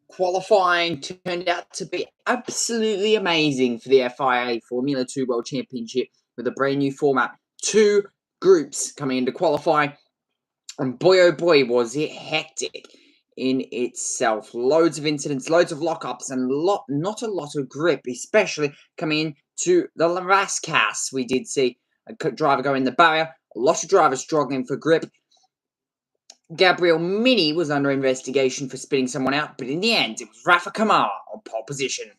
Qualifying turned out to be absolutely amazing for the FIA Formula 2 World Championship with a brand new format. 2 groups coming into qualifying, and boy oh boy was it hectic in itself. Loads of incidents, loads of lockups, and not a lot of grip, especially coming into the Rascasse. We did see a driver go in the barrier, a lot of drivers struggling for grip. Gabriel Mini was under investigation for spitting someone out, but in the end, it was Rafa Kamara on pole position.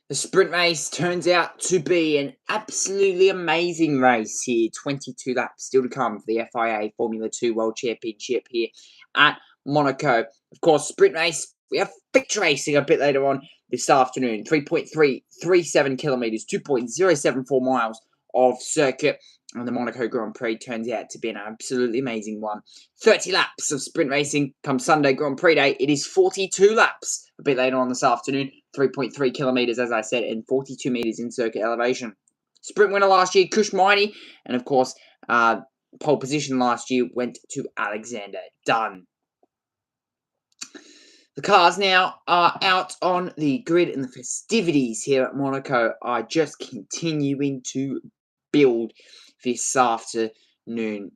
The sprint race turns out to be an absolutely amazing race here. 22 laps still to come for the FIA Formula 2 World Championship here at Monaco. Of course, sprint race, we have feature racing a bit later on this afternoon. 3.337 kilometres, 2.074 miles of circuit. And the Monaco Grand Prix turns out to be an absolutely amazing one. 30 laps of sprint racing come Sunday Grand Prix day. It is 42 laps a bit later on this afternoon. 3.3 kilometres, as I said, and 42 metres in circuit elevation. Sprint winner last year, Kush Miney. And of course, pole position last year went to Alexander Dunn. The cars now are out on the grid, and the festivities here at Monaco are just continuing to build this afternoon.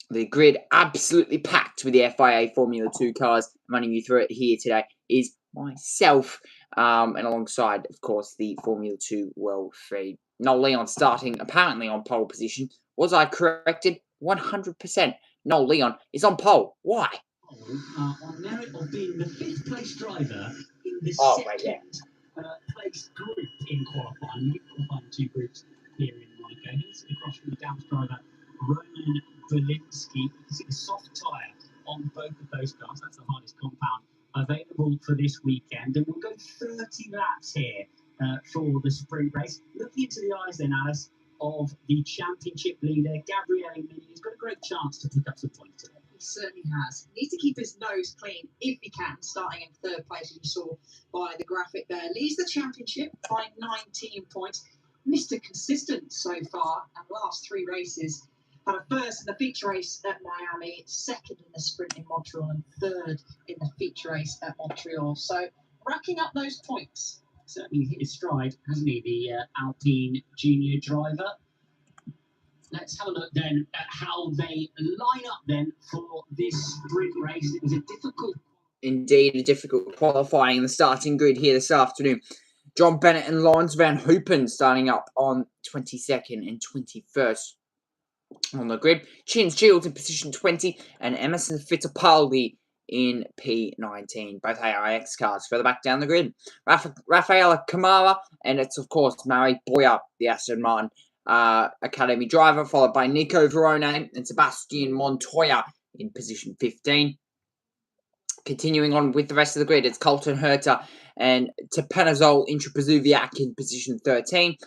The grid absolutely packed with the FIA Formula 2 cars. Running you through it here today is myself, and alongside, of course, the Formula 2 World 3. Noel Leon starting apparently on pole position. Was I corrected? 100%. Noel Leon is on pole. Why? On merit of being the 5th place driver in the place group in qualifying. We've qualified 2 groups here in Monaco. He's across from the Dams driver, Roman Belinsky. You can see the soft tyre on both of those cars. That's the hardest compound available for this weekend. And we'll go 30 laps here for the sprint race. Looking into the eyes then, Alice, of the championship leader, Gabriele Mini. He's got a great chance to pick up some points today. Certainly has. He needs to keep his nose clean if he can, starting in 3rd place, as you saw by the graphic there. Leads the championship by 19 points. Mr. Consistent so far, and last 3 races. Had a 1st in the feature race at Miami, 2nd in the sprint in Montreal, and 3rd in the feature race at Montreal. So, racking up those points. Certainly hit his stride, hasn't he, the Alpine junior driver? Let's have a look then at how they line up then for this sprint race. It was a difficult qualifying in the starting grid here this afternoon. John Bennett and Lawrence Van Hoopen starting up on 22nd and 21st on the grid. Chins Shields in position 20 and Emerson Fittipaldi in P19. Both AIX cars further back down the grid. Rafaela Kamara, and it's of course Mari Boyer, the Aston Martin Academy driver, followed by Nico Verone and Sebastian Montoya in position 15. Continuing on with the rest of the grid, it's Colton Herta and Tepanazol Intrapazuviak in position 13.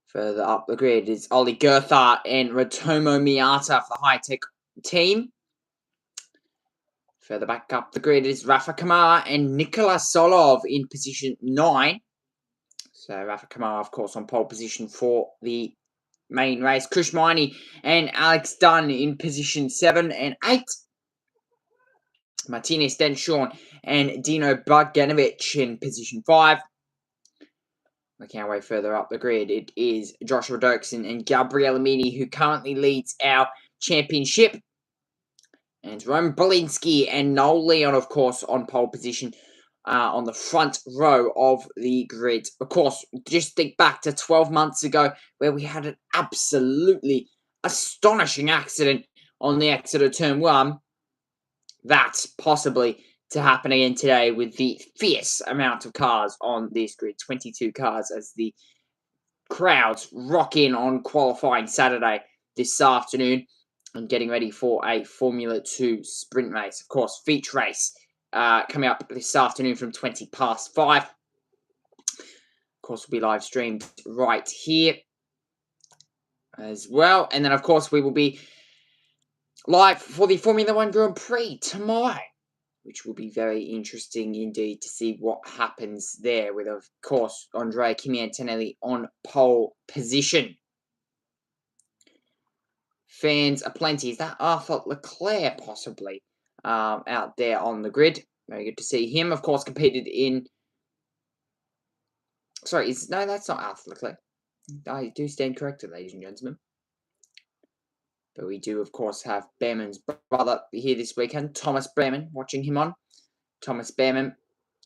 Further up the grid is Oli Gertha and Ratomo Miata for the high-tech team. Further back up the grid is Rafa Kamara and Nikola Solov in position 9. So Rafa Kamara, of course, on pole position for the main race. Kush Miney and Alex Dunn in position 7 and 8. Martinez Denshorn and Dino Bogdanovic in position 5. Working our way further up the grid, it is Joshua Dirksen and Gabriele Mini who currently leads our championship. And Roman Belinsky and Noel Leon, of course, on pole position on the front row of the grid. Of course, just think back to 12 months ago where we had an absolutely astonishing accident on the Exeter Turn 1. That's possibly to happen again today with the fierce amount of cars on this grid. 22 cars as the crowds rock in on qualifying Saturday this afternoon and getting ready for a Formula 2 sprint race. Of course, feature race coming up this afternoon from 20 past 5. Of course, will be live streamed right here as well. And then, of course, we will be live for the Formula 1 Grand Prix tomorrow, which will be very interesting indeed to see what happens there with, of course, Andrea Kimi Antonelli on pole position. Fans aplenty. Is that Arthur Leclerc possibly out there on the grid. Very good to see him. Of course, competed in... Sorry, no, that's not Arthur Leclerc. I do stand corrected, ladies and gentlemen. But we do, of course, have Behrman's brother here this weekend, Thomas Behrman, watching him on. Thomas Behrman,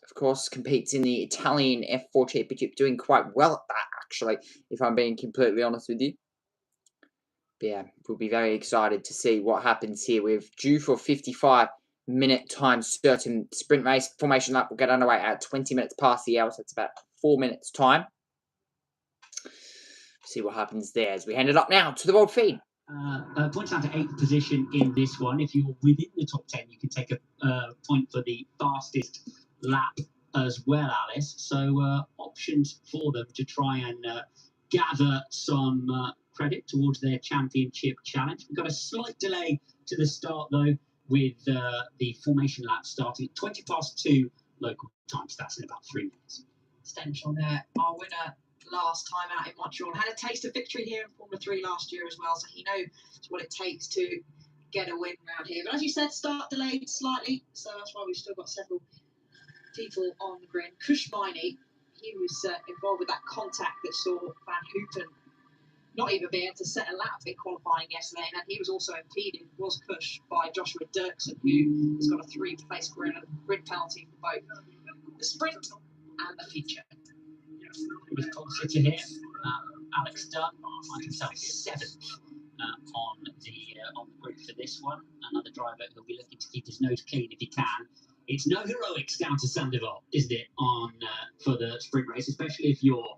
of course, competes in the Italian F4 Championship, doing quite well at that, actually, if I'm being completely honest with you. But yeah, we'll be very excited to see what happens here. We're due for 55-minute time certain sprint race. Formation lap will get underway at 20 minutes past the hour, so it's about 4 minutes time. See what happens there as we hand it up now to the world feed. Points out to 8th position in this one. If you're within the top 10, you can take a point for the fastest lap as well, Alice. So options for them to try and gather some credit towards their championship challenge. We've got a slight delay to the start, though, with the formation lap starting at 20 past 2 local time. So that's in about 3 minutes. Stenchel there, our winner last time out in Montreal, had a taste of victory here in Formula 3 last year as well, so he knows what it takes to get a win around here. But as you said, start delayed slightly, so that's why we've still got several people on the grid. Kush Miney, he was involved with that contact that saw Van Hoopen not even be able to set a lap in qualifying yesterday, and he was also impeded, was Kush, by Joshua Dirksen, who has got a 3-place grid penalty for both the sprint and the feature. With consider here, Alex Dunn finds himself 7th on the grid for this one. Another driver who'll be looking to keep his nose clean if he can. It's no heroics down to Sandoval, isn't it, for the sprint race, especially if you're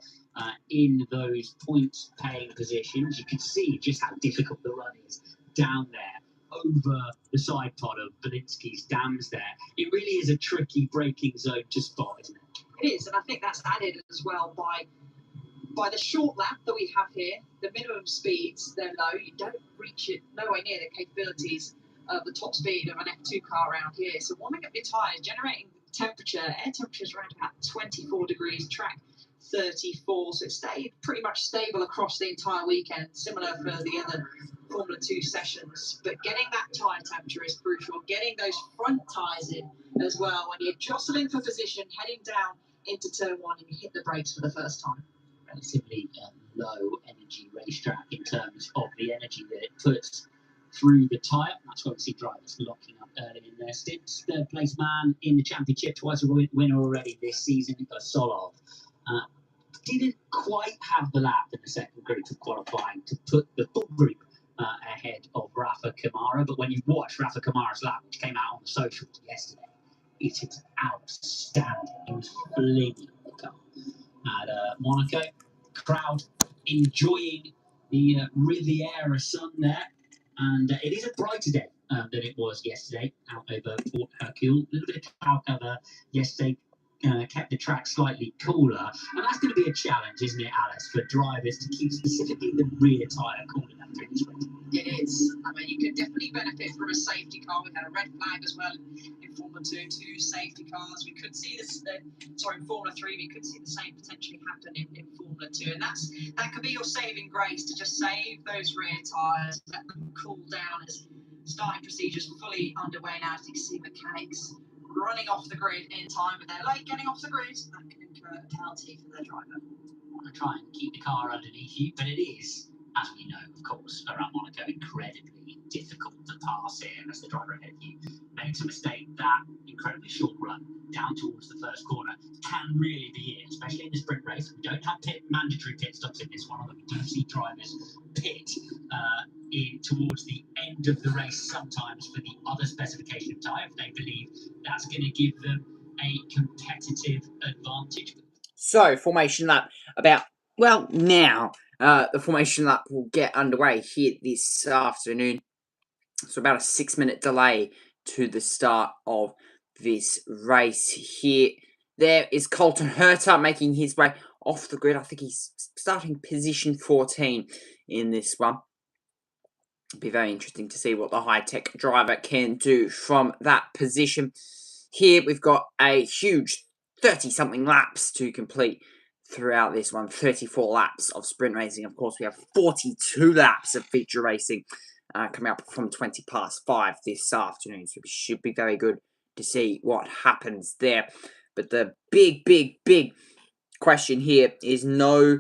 in those point-paying positions. You can see just how difficult the run is down there over the side pod of Belinsky's dams there. It really is a tricky braking zone to spot, isn't it? It is, and I think that's added as well by the short lap that we have here. The minimum speeds, they're low. You don't reach it nowhere near the capabilities of the top speed of an F2 car around here. So warming up your tyres, generating temperature, air temperature is around about 24 degrees, track 34. So it stayed pretty much stable across the entire weekend, similar for the other Formula 2 sessions. But getting that tyre temperature is crucial. Getting those front tyres in as well when you're jostling for position, heading down into turn 1 and you hit the brakes for the first time. Relatively low energy racetrack in terms of the energy that it puts through the tyre. That's why we see drivers locking up early in their stints. 3rd place man in the championship, twice a winner already this season, Solov. Didn't quite have the lap in the second group of qualifying to put the full group ahead of Rafa Kamara. But when you watch Rafa Kamara's lap, which came out on the socials yesterday, it is outstanding. It was flinging the car at Monaco. Crowd enjoying the Riviera sun there. And it is a brighter day than it was yesterday out over Port Hercule. A little bit of cloud cover yesterday kept the track slightly cooler. And that's going to be a challenge, isn't it, Alice, for drivers to keep specifically the rear tyre cooler than through this winter? It is. I mean, you could definitely benefit from a safety car. We had a red flag as well in Formula 2, 2 safety cars. We could see this, in Formula 3, we could see the same potentially happen in Formula 2. And that could be your saving grace, to just save those rear tyres, let them cool down as starting procedures fully underway now. As you can see, mechanics running off the grid in time, but they're late getting off the grid. That can incur a penalty for their driver. I want to try and keep the car underneath you, but it is, as we know, of course, around Monaco, incredibly difficult to pass here as the driver ahead of you makes a mistake. That incredibly short run down towards the first corner can really be it, especially in the sprint race. We don't have mandatory pit stops in this one, although we do see drivers pit in towards the end of the race sometimes for the other specification of tyre if they believe that's going to give them a competitive advantage. So, formation lap now. The formation lap will get underway here this afternoon. So about a 6-minute delay to the start of this race here. There is Colton Herta making his way off the grid. I think he's starting position 14 in this one. It'll be very interesting to see what the high-tech driver can do from that position. Here we've got a huge 30-something laps to complete throughout this one. 34 laps of sprint racing. Of course, we have 42 laps of feature racing coming up from 5:20 this afternoon. So it should be very good to see what happens there. But the big question here is no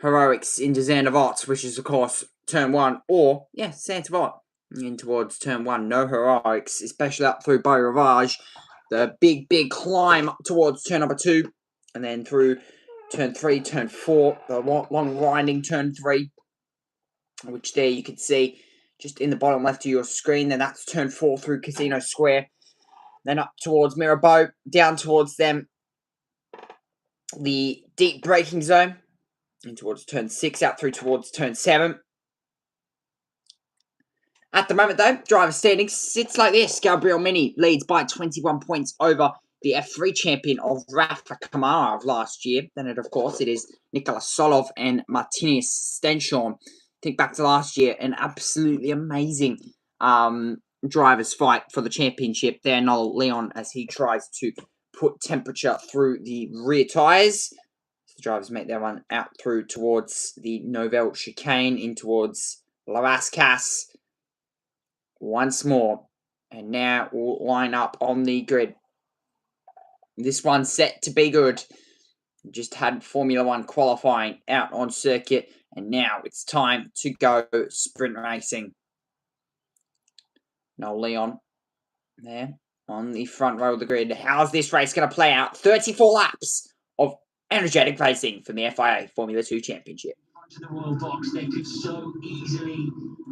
heroics into Zandvoort, which is, of course, turn 1, or, yeah, Zandvoort in towards turn 1. No heroics, especially up through Beau Rivage. The big climb up towards turn number 2, and then through turn 3, turn 4, the long winding turn 3, which there you can see just in the bottom left of your screen. Then that's turn 4 through Casino Square. Then up towards Mirabeau, down towards them, the deep braking zone, in towards turn 6, out through towards turn 7. At the moment, though, driver standings sits like this. Gabriel Mini leads by 21 points over the F3 champion of Rafa Kamara of last year. Then, of course, it is Nicholas Solov and Martinez Stenshorn. Think back to last year, an absolutely amazing drivers fight for the championship there. Noel Leon, as he tries to put temperature through the rear tyres. The drivers make their run out through towards the Nouvelle chicane, in towards La Rascasse. Once more, and now we'll line up on the grid. This one's set to be good. Just had Formula 1 qualifying out on circuit, and now it's time to go sprint racing. Noel Leon there on the front row of the grid. How's this race going to play out? 34 laps of energetic racing from the FIA Formula 2 Championship. To the Royal Box, they could so easily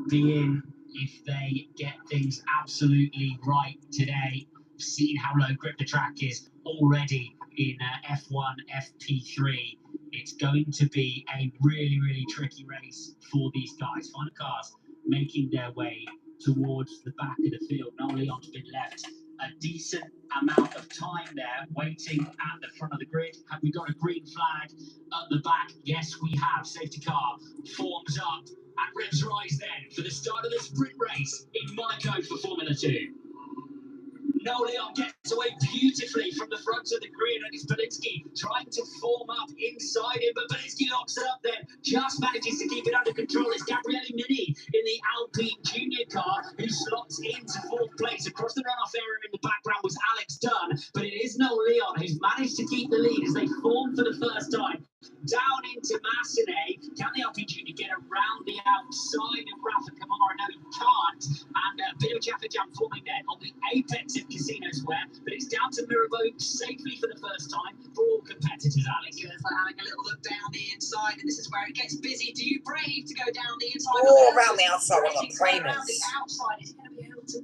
be in if they get things absolutely right today. We've seen how low grip the track is already in F1, FP3. It's going to be a really tricky race for these guys. Final cars making their way towards the back of the field. Noel Leon's been left a decent amount of time there waiting at the front of the grid. Have we got a green flag at the back? Yes, we have. Safety car forms up at Revs Rise then for the start of the sprint race in Monaco for Formula 2. Noel Leon gets away beautifully from the front of the grid, and it's Belinsky trying to form up inside him, but Belinsky locks it up then, just manages to keep it under control. It's Gabriele Mini in the Alpine Junior car who slots into 4th place. Across the runoff area in the background was Alex Dunn, but it is Noel Leon who's managed to keep the lead as they form for the first time. Down into Massenet. Can the Alpine Junior get around the outside of Rafa Kamara? No, he can't. And a bit of a traffic jam forming there on the apex of Casino Square. But it's down to Mirabeau safely for the first time for all competitors, Alex. It's like having a little look down the inside, and this is where it gets busy. Do you brave to go down the inside? Oh, around the outside on the Around Primers. the outside, is he going to be able to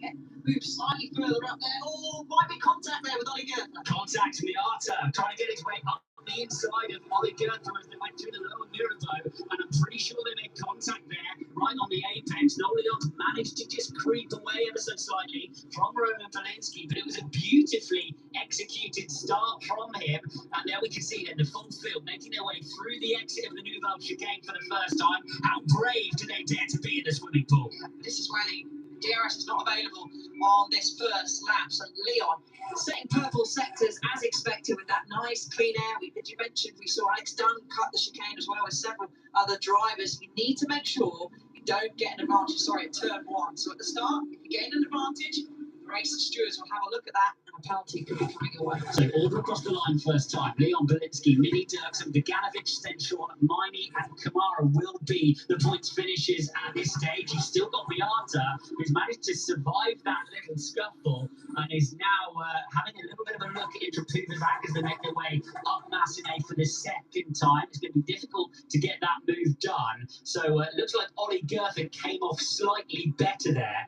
move slightly further up there? Oh, might be contact there with Oliver. Contact Miata trying to get his way up the inside of Ollie Gerther as they went through the lower Mirabeau, and I'm pretty sure they made contact there right on the apex. Noel Leon's managed to just creep away ever so slightly from Roman Belinsky, but it was a beautifully executed start from him, and there we can see then the full field making their way through the exit of the Nouvelle chicane for the first time. How brave do they dare to be in the swimming pool? This is where the DRS is not available on this first lap, so Leon setting purple sectors as expected with that nice clean air. Did you mention we saw Alex Dunn cut the chicane as well as several other drivers? You need to make sure you don't get an advantage, at turn 1. So at the start, if you gain an advantage, the race stewards will have a look at that, and a penalty could be coming your way. So order across the line first time. Leon Belinsky, Mini Dirksen, Beganovic, Stenshorn, Miney and Kamara will be the points finishers at this stage. You've still got Miata, who's managed to survive that little scuffle and is now having a little bit of a look into Puvac as they make their way up Massenet for the second time. It's going to be difficult to get that move done. So it looks like Ollie Gerther came off slightly better there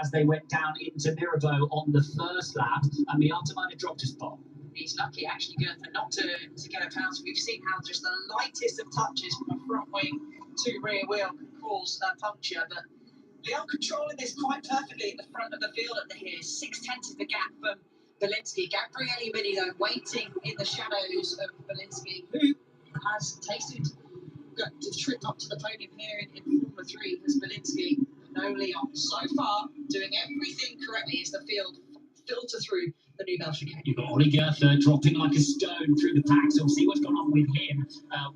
as they went down into Mirabeau on the first lap, and Miata might have dropped a spot. He's lucky, actually, Gerther, not to get a penalty. We've seen how just the lightest of touches from a front wing to rear wheel can cause a puncture, but Leon controlling this quite perfectly at the front of the field at the here. 6/10 of the gap from Belinsky. Gabriele Mini, though, waiting in the shadows of Belinsky, who has tasted the trip up to the podium here in Formula 3 as Belinsky. No Leon. So far, doing everything correctly as the field filter through the Nouvelle chicane. You've got Ollie Gerther dropping like a stone through the pack, so we'll see what's going on with him,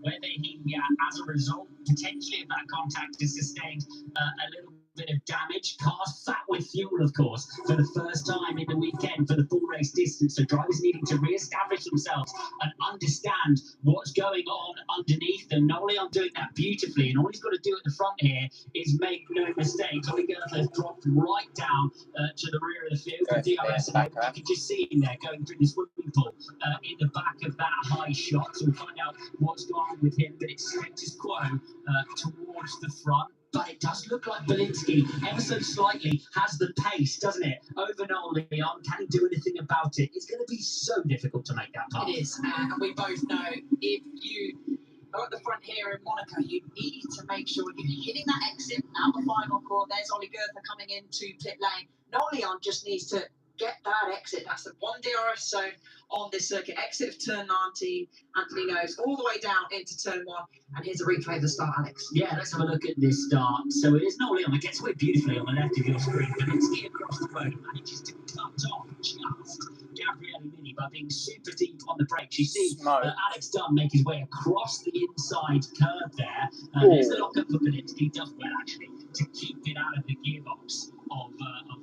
whether he, as a result, potentially, if that contact is sustained a little bit of damage. Cars fat with fuel, of course, for the first time in the weekend for the full race distance. So drivers needing to re-establish themselves and understand what's going on underneath them. Noleon doing that beautifully, and all he's got to do at the front here is make no mistakes. Ollie Goethe dropped right down to the rear of the field. The DRS, you can just see him there going through the swimming pool in the back of that high shot. So we'll find out what's going on with him, but it's status quo towards the front. But it does look like Belinsky, ever so slightly, has the pace, doesn't it? Over Noleon. Can he do anything about it? It's going to be so difficult to make that pass. It is, and we both know if you are at the front here in Monaco, you need to make sure you're hitting that exit out the final corner. There's Ollie Goethe coming into pit lane. Noleon just needs to get that exit. That's the one DRS zone on this circuit. Exit of turn 19. Anthony knows all the way down into turn 1. And here's a replay of the start, Alex. Yeah, let's have a look at this start. So it is Noleon that gets away beautifully on the left of your screen. Belinsky across the road and manages to cut off just Gabriele Mini by being super deep on the brakes. You see Alex Dunn make his way across the inside curve there. There's the lock-up for Belinsky. Does well, actually, to keep it out of the gearbox of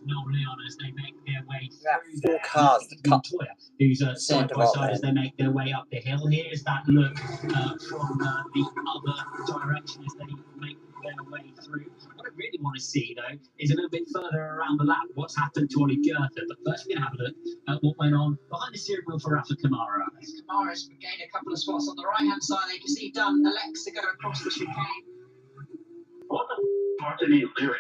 Noleon as they make their way through there. Cars to cut. Montoya, who's side by side as they make their way up the hill. Here's that look from the other direction as they make their way through. What I really want to see, though, is a little bit further around the lap what's happened to Ollie Goethe. But first, we're going to have a look at what went on behind the steering wheel for Rafa Kamara. Kamara's gained a couple of spots on the right-hand side. You can see Dunn elects to go across the chicane. What the fuck did he do?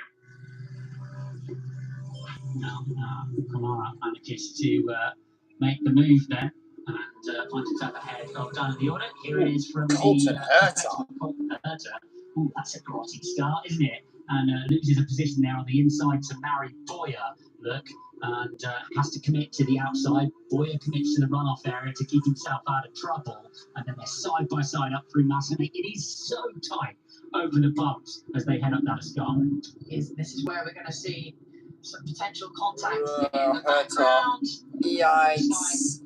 No, Kamara manages to make the move then and finds himself ahead of Dunn in the order. Here it is from Colton Herta. Ooh, that's a grotty start, isn't it? And loses a position there on the inside to Mari Boyer. Look, and has to commit to the outside. Boyer commits to the runoff area to keep himself out of trouble. And then they're side by side up through Massenet. It is so tight over the bumps as they head up that escarpment. This is where we're going to see some potential contact in the background. Yikes.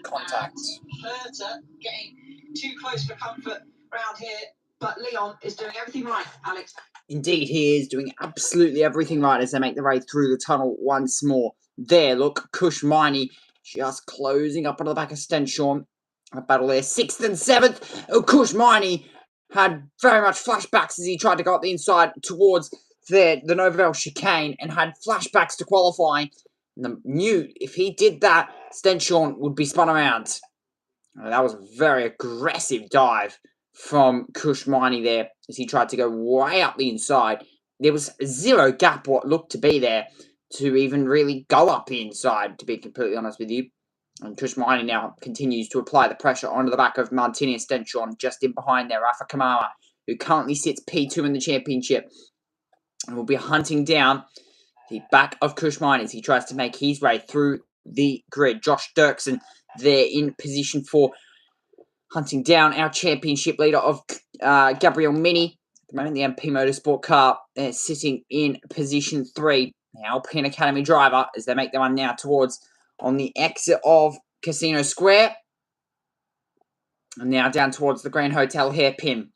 Contact. Herta getting too close for comfort around here, but Leon is doing everything right, Alex. Indeed, he is doing absolutely everything right as they make their way through the tunnel once more. There, look, Kush Miney just closing up onto the back of Stenshorn. A battle there, 6th and 7th. Kush Miney had very much flashbacks as he tried to go up the inside towards the Novell chicane and had flashbacks to qualifying. And knew if he did that, Stenshorn would be spun around. That was a very aggressive dive from Kush Miney there as he tried to go way up the inside. There was zero gap what looked to be there to even really go up the inside, to be completely honest with you. And Kush Miney now continues to apply the pressure onto the back of Martinez Stenshorn, just in behind there, Rafa Kamara, who currently sits P2 in the championship and will be hunting down the back of Kush Miney as he tries to make his way through the grid. Josh Dirksen there in position 4, hunting down our championship leader of Gabriele Mini. At the moment, the MP Motorsport car sitting in position 3. The Alpine Academy driver as they make their one now towards on the exit of Casino Square. And now down towards the Grand Hotel hairpin.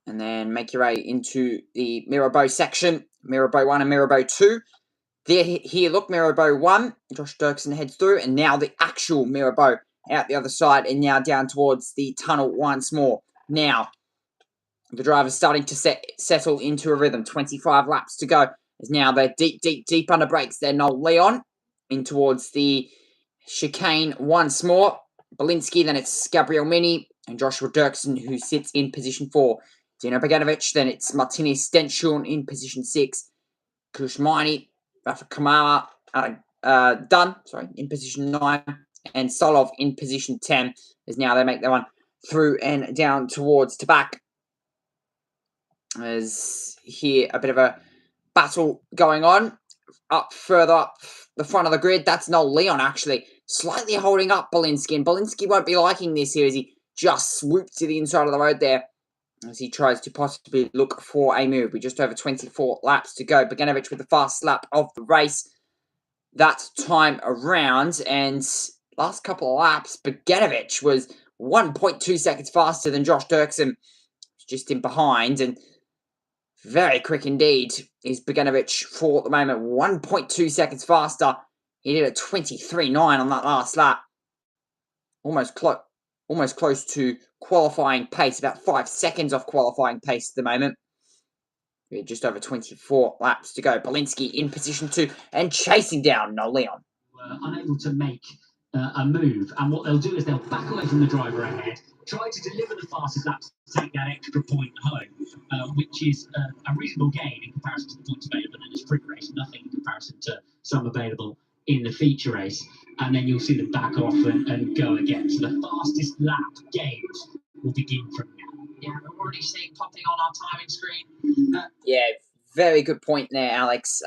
And then make your way into the Mirabeau section. Mirabeau 1 and Mirabeau 2. There, here, look, Mirabeau 1. Josh Dirksen heads through. And now the actual Mirabeau out the other side. And now down towards the tunnel once more. Now, the driver's starting to settle into a rhythm. 25 laps to go. As now they're deep under brakes. They're Noleon in towards the chicane once more. Belinsky, then it's Gabriele Mini and Joshua Dirksen, who sits in position 4. Dino Beganovic, then it's Martinez Stenshorn in position 6. Kush Miney, Rafa Kamara, Dunn, in position 9. And Solov in position 10. As now they make their one through and down towards to back. As here, a bit of a battle going on. Further up the front of the grid, that's Noleon actually slightly holding up Belinsky. And Belinsky won't be liking this here as he just swoops to the inside of the road there as he tries to possibly look for a move. With just over 24 laps to go. Beganovic with the fast lap of the race that time around. And last couple of laps, Beganovic was 1.2 seconds faster than Josh Dirksen, just in behind. And Very quick indeed is Beganovic for at the moment. 1.2 seconds faster. He did a 23.9 on that last lap. Almost close to qualifying pace. About 5 seconds off qualifying pace at the moment. We're just over 24 laps to go. Belinsky in position 2 and chasing down Leon. Unable to make a move, and what they'll do is they'll back away from the driver ahead, try to deliver the fastest lap to take that extra point home, which is a reasonable gain in comparison to the points available in a sprint race, nothing in comparison to some available in the feature race. And then you'll see them back off and go again. So the fastest lap games will begin from now. Yeah, we're already seeing popping on our timing screen. Yeah, very good point there, Alex.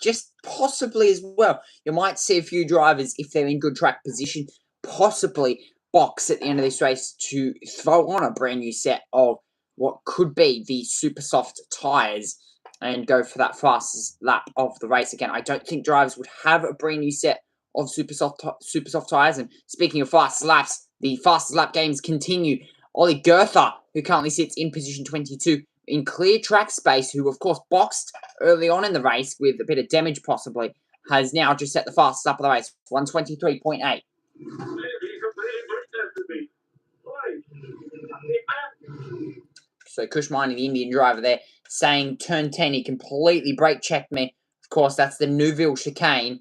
Just possibly as well, you might see a few drivers, if they're in good track position, possibly box at the end of this race to throw on a brand new set of what could be the super soft tyres and go for that fastest lap of the race again. I don't think drivers would have a brand new set of super soft tyres. And speaking of fast laps, the fastest lap games continue. Ollie Goethe, who currently sits in position 22 in clear track space, who of course boxed early on in the race with a bit of damage possibly, has now just set the fastest lap of the race, 1:23.8. So Kushmani, the Indian driver there, saying turn 10, he completely brake checked me. Of course, that's the Neuville chicane.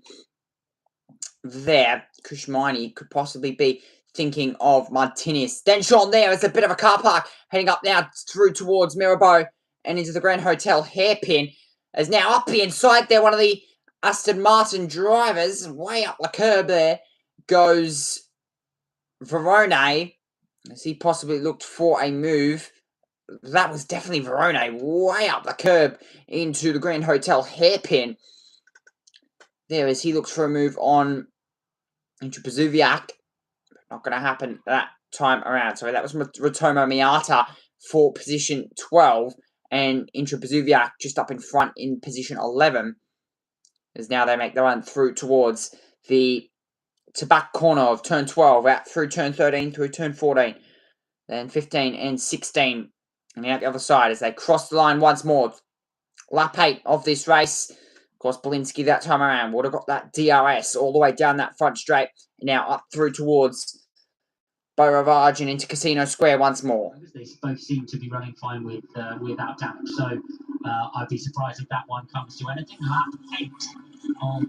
There, Kushmani could possibly be thinking of Martinez. Then Sean there is a bit of a car park, heading up now through towards Mirabeau and into the Grand Hotel hairpin. As now up the inside there, one of the Aston Martin drivers, way up the curb there, goes Verone, as he possibly looked for a move. That was definitely Verone, way up the curb into the Grand Hotel hairpin. There as he looks for a move on into Pazuviak. Not going to happen that time around. Sorry, that was Ratomo Miata for position 12. And Intra Pazuviak just up in front in position 11. As now they make their run through towards the back corner of turn 12. Out through turn 13, through turn 14. Then 15 and 16. And out the other side as they cross the line once more. Lap 8 of this race. Of course, Belinsky that time around would have got that DRS all the way down that front straight. Now up through towards Beaurivage and into Casino Square once more. They both seem to be running fine without damage. So I'd be surprised if that one comes to anything. Lap 8 of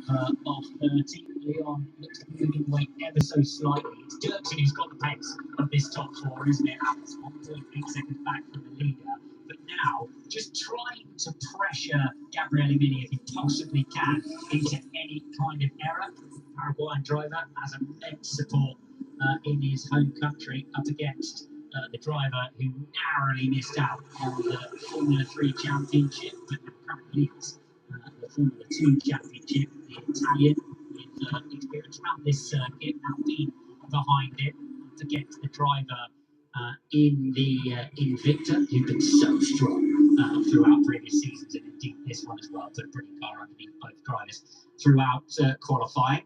30. Leon looks to be moving away ever so slightly. It's Dirksen who's got the pace of this top four, isn't it? It's 1.8 seconds back from the leader. But now, just trying to pressure Gabriele Mini if he possibly can into any kind of error. Paraguayan driver has immense support in his home country up against the driver who narrowly missed out on the Formula 3 Championship, but currently leads the Formula 2 Championship, the Italian, with experience around this circuit, now being behind it up against the driver in Invicta, who's been so strong throughout previous seasons, and indeed this one as well. Put a pretty car underneath both drivers throughout qualifying.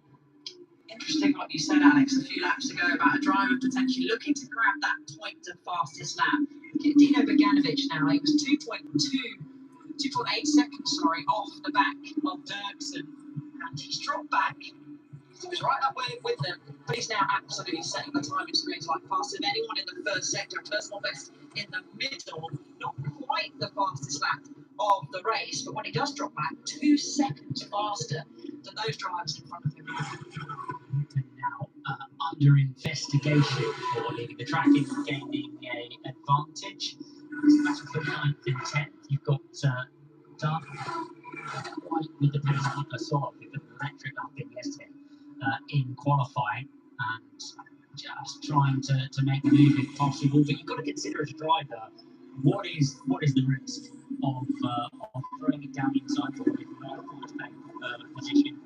Interesting what you said, Alex, a few laps ago about a driver potentially looking to grab that point of fastest lap. Dino Beganovic now, he was 2.8 seconds, off the back of Dirksen, and he's dropped back. He was right up with them, but he's now absolutely setting the timing screens like faster than anyone in the first sector. Personal best in the middle, not quite the fastest lap of the race, but when he does drop back, 2 seconds faster than those drivers in front of him. Now under investigation for leaving the track and gaining an advantage. That's for 9th and 10th. You've got Dunn quite with the pace of Asov, who put an electric up in yesterday in qualifying and just trying to make the move if possible. But you've got to consider as a driver what is the risk of throwing it down inside for what is not a force bank position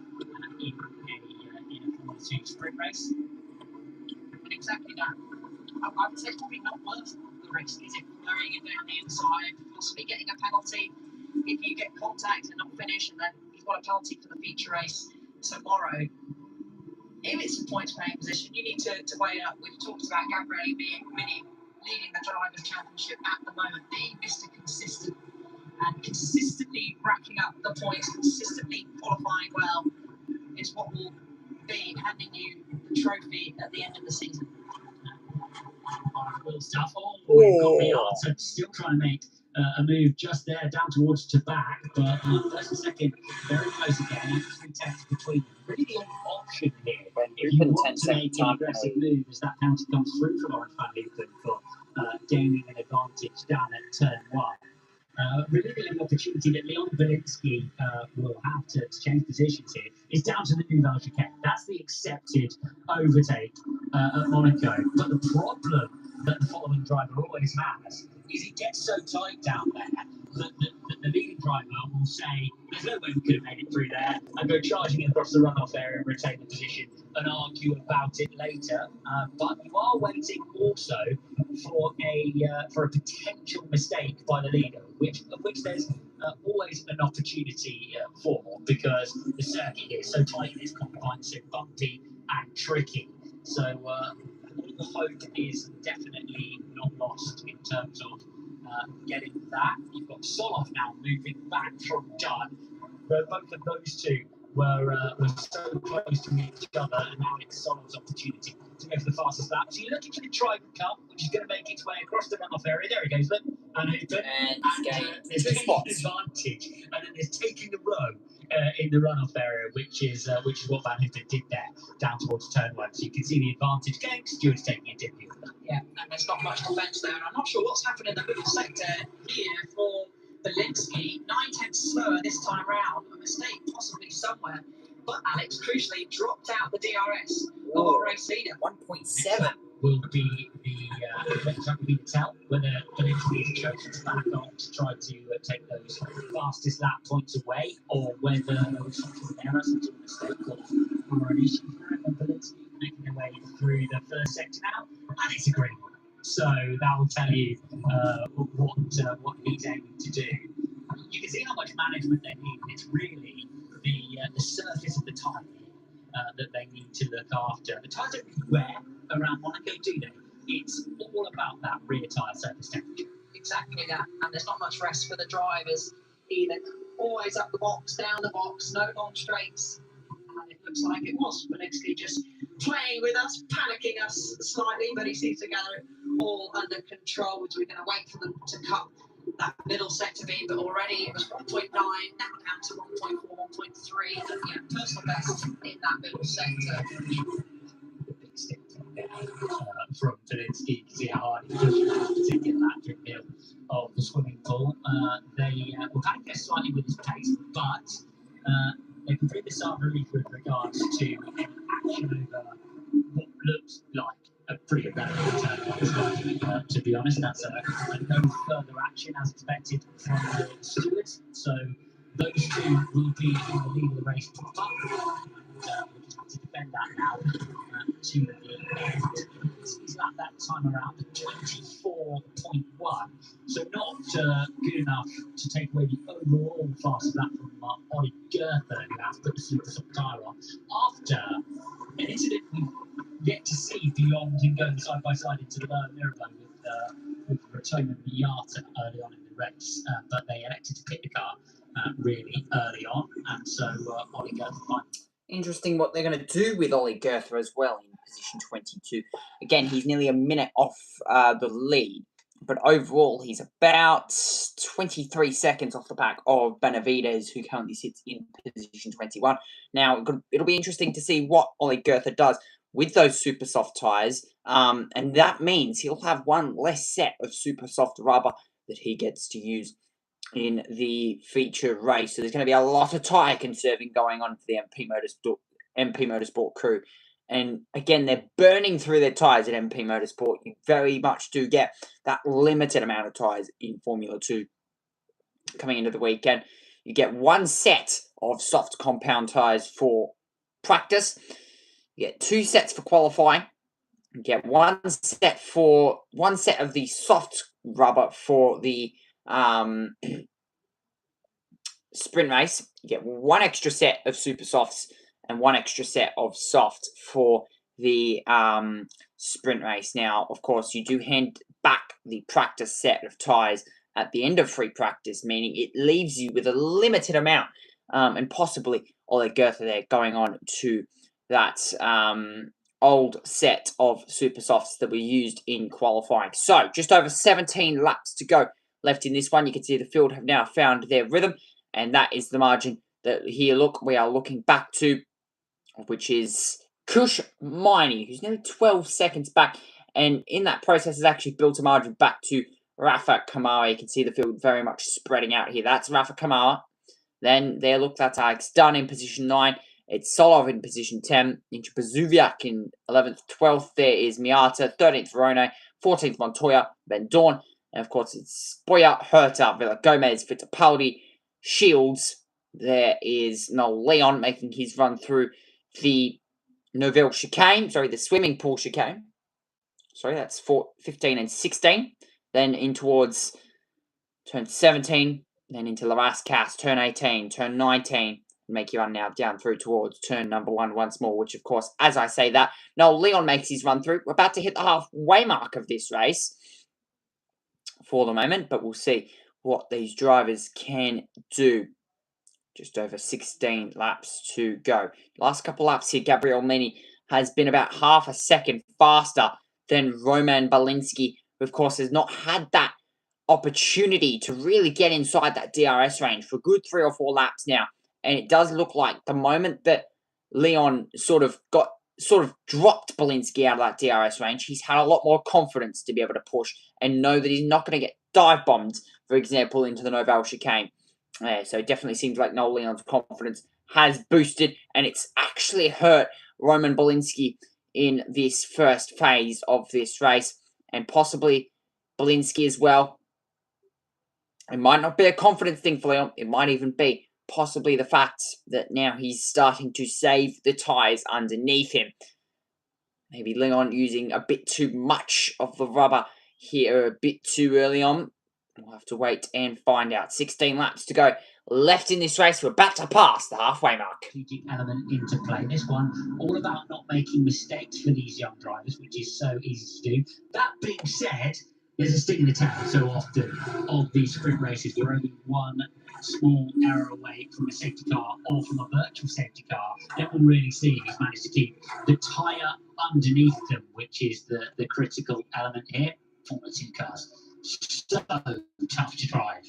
in a Formula 2 sprint race. And exactly that. I would say it's probably not worth the risk, is it? Throwing it down the inside, possibly getting a penalty if you get contact and not finish, and then you've got a penalty for the feature race tomorrow. If it's a points paying position, you need to weigh it up. We've talked about Gabriele Mini leading the Drivers' Championship at the moment, being Mr. Consistent and consistently racking up the points, consistently qualifying well, is what will be handing you the trophy at the end of the season. Will stuff. We've got Riata still trying to make a move just there down towards to back, but first and second very close again. 3 tenths between them. Really the only option here if you want to make an aggressive move as that penalty comes through from Orange Van Leeuwen for gaining an advantage down at turn 1. Really the only opportunity that Leon Belinsky will have to change positions here is down to the Nouvelle Chicane. That's the accepted overtake at Monaco. But the problem that the following driver always has is it gets so tight down there that the leading driver will say, there's no way we could have made it through there, and go charging across the runoff area and retain the position and argue about it later. But you are waiting also for a potential mistake by the leader, of which there's always an opportunity for, because the circuit is so tight, it's confined, so bumpy and tricky. So the hope is definitely not lost in terms of getting that. You've got Soloff now moving back from Dunn. Both of those two were so close to each other, and now it's Soloff's opportunity to go for the fastest lap. So you're looking for the Trident Cup, which is going to make its way across the runoff area. There it goes, look. And there's taking advantage, and then there's taking the row in the runoff area, which is what Van Houten did there, down towards turn 1. So you can see the advantage going. Stewart's taking a dip here. Yeah, and there's not much defence there. And I'm not sure what's happened in the middle sector here for Belinsky. 9 tenths slower this time round. A mistake possibly somewhere. But Alex, crucially, dropped out the DRS of our race leader. 1.7. Will be the tell whether Belinsky is chosen to back on to try to take those fastest lap points away, or whether there was something there, some sort of mistake or an issue for Belinsky making their way through the first sector now, and it's a green one. So that will tell you what he's aiming to do. You can see how much management they need. It's really the surface of the tyre that they need to look after. The tyres don't really wear around Monaco, do they? It's all about that rear tyre surface temperature. Exactly that. And there's not much rest for the drivers either. Always up the box, down the box, no long straights. And it looks like it was Belinsky just playing with us, panicking us slightly, but he seems to gather it all under control, which we're going to wait for them to cut that middle sector in, but already it was 1.9, now down to 1.4, 1.3. Personal best in that middle sector. Big stick from Belinsky. You can see how hard he pushed that particular lap middle of the swimming pool. They will kind of guess slightly with his pace, but they can bring this up relief with regards to any action over what looks like a pretty irrelevant turn. To be honest, that's a no further action as expected from the stewards. So those two will be in the lead of the race. We'll just have to defend that now to the end. He's at that time around 24.1. So not good enough to take away the overall fastest lap from Ollie Goethe, who has put the super soft tyre on after an incident we've yet to see beyond him going side by side into the lower mirror with Rotoman Miata early on in the race. But they elected to pit the car really early on, and so Ollie Goethe fine. Interesting what they're going to do with Ollie Goethe as well in position 22. Again, he's nearly a minute off the lead, but overall he's about 23 seconds off the back of Benavides, who currently sits in position 21. Now, it'll be interesting to see what Ollie Goethe does with those super soft tyres, and that means he'll have one less set of super soft rubber that he gets to use in the feature race. So there's going to be a lot of tyre conserving going on for the MP Motorsport crew. And again, they're burning through their tyres at MP Motorsport. You very much do get that limited amount of tyres in Formula 2 coming into the weekend. You get one set of soft compound tyres for practice. You get 2 sets for qualifying. You get one set of the soft rubber for the sprint race. You get 1 extra set of super softs and 1 extra set of soft for the sprint race. Now, of course, you do hand back the practice set of tyres at the end of free practice, meaning it leaves you with a limited amount, and possibly Ole Goethe there going on to that old set of super softs that we used in qualifying. So just over 17 laps to go left in this one. You can see the field have now found their rhythm, and that is the margin that here, look, we are looking back to, which is Kush Miney, who's nearly 12 seconds back, and in that process has actually built a margin back to Rafa Kamara. You can see the field very much spreading out here. That's Rafa Kamara. Then there, look, that's Alex Dunn in position 9. It's Solov in position 10. Into Bezuviak in 11th. 12th, there is Miata. 13th, Verone. 14th, Montoya. Then Dawn. And, of course, it's Boya, Herta, Villa Gomez, Fittipaldi, Shields. There is Noel Leon making his run through the Noville chicane. Sorry, the swimming pool chicane. Sorry, that's 15 and 16. Then in towards turn 17. Then into La Rascasse, turn 18, turn 19. Make your run now down through towards turn number 1 once more, which, of course, as I say that, Noel Leon makes his run through. We're about to hit the halfway mark of this race for the moment, but we'll see what these drivers can do. Just over 16 laps to go. Last couple laps here, Gabriel Mini has been about half a second faster than Roman Balinsky, who, of course, has not had that opportunity to really get inside that DRS range for a good 3 or 4 laps now. And it does look like the moment that Leon sort of dropped Balinsky out of that DRS range, he's had a lot more confidence to be able to push and know that he's not going to get dive bombed, for example, into the Novelle chicane. So it definitely seems like Noel Leon's confidence has boosted, and it's actually hurt Roman Balinsky in this first phase of this race, and possibly Balinsky as well. It might not be a confidence thing for Leon. It might even be possibly the fact that now he's starting to save the tyres underneath him. Maybe Leon using a bit too much of the rubber here a bit too early on. We'll have to wait and find out. 16 laps to go left in this race. We're about to pass the halfway mark. Strategic element into play. This one, all about not making mistakes for these young drivers, which is so easy to do. That being said, there's a stick in the tail so often of these sprint races. We're only one small error away from a safety car or from a virtual safety car. Then we'll really see if he's managed to keep the tyre underneath them, which is the critical element here. Formula 2 cars. So tough to drive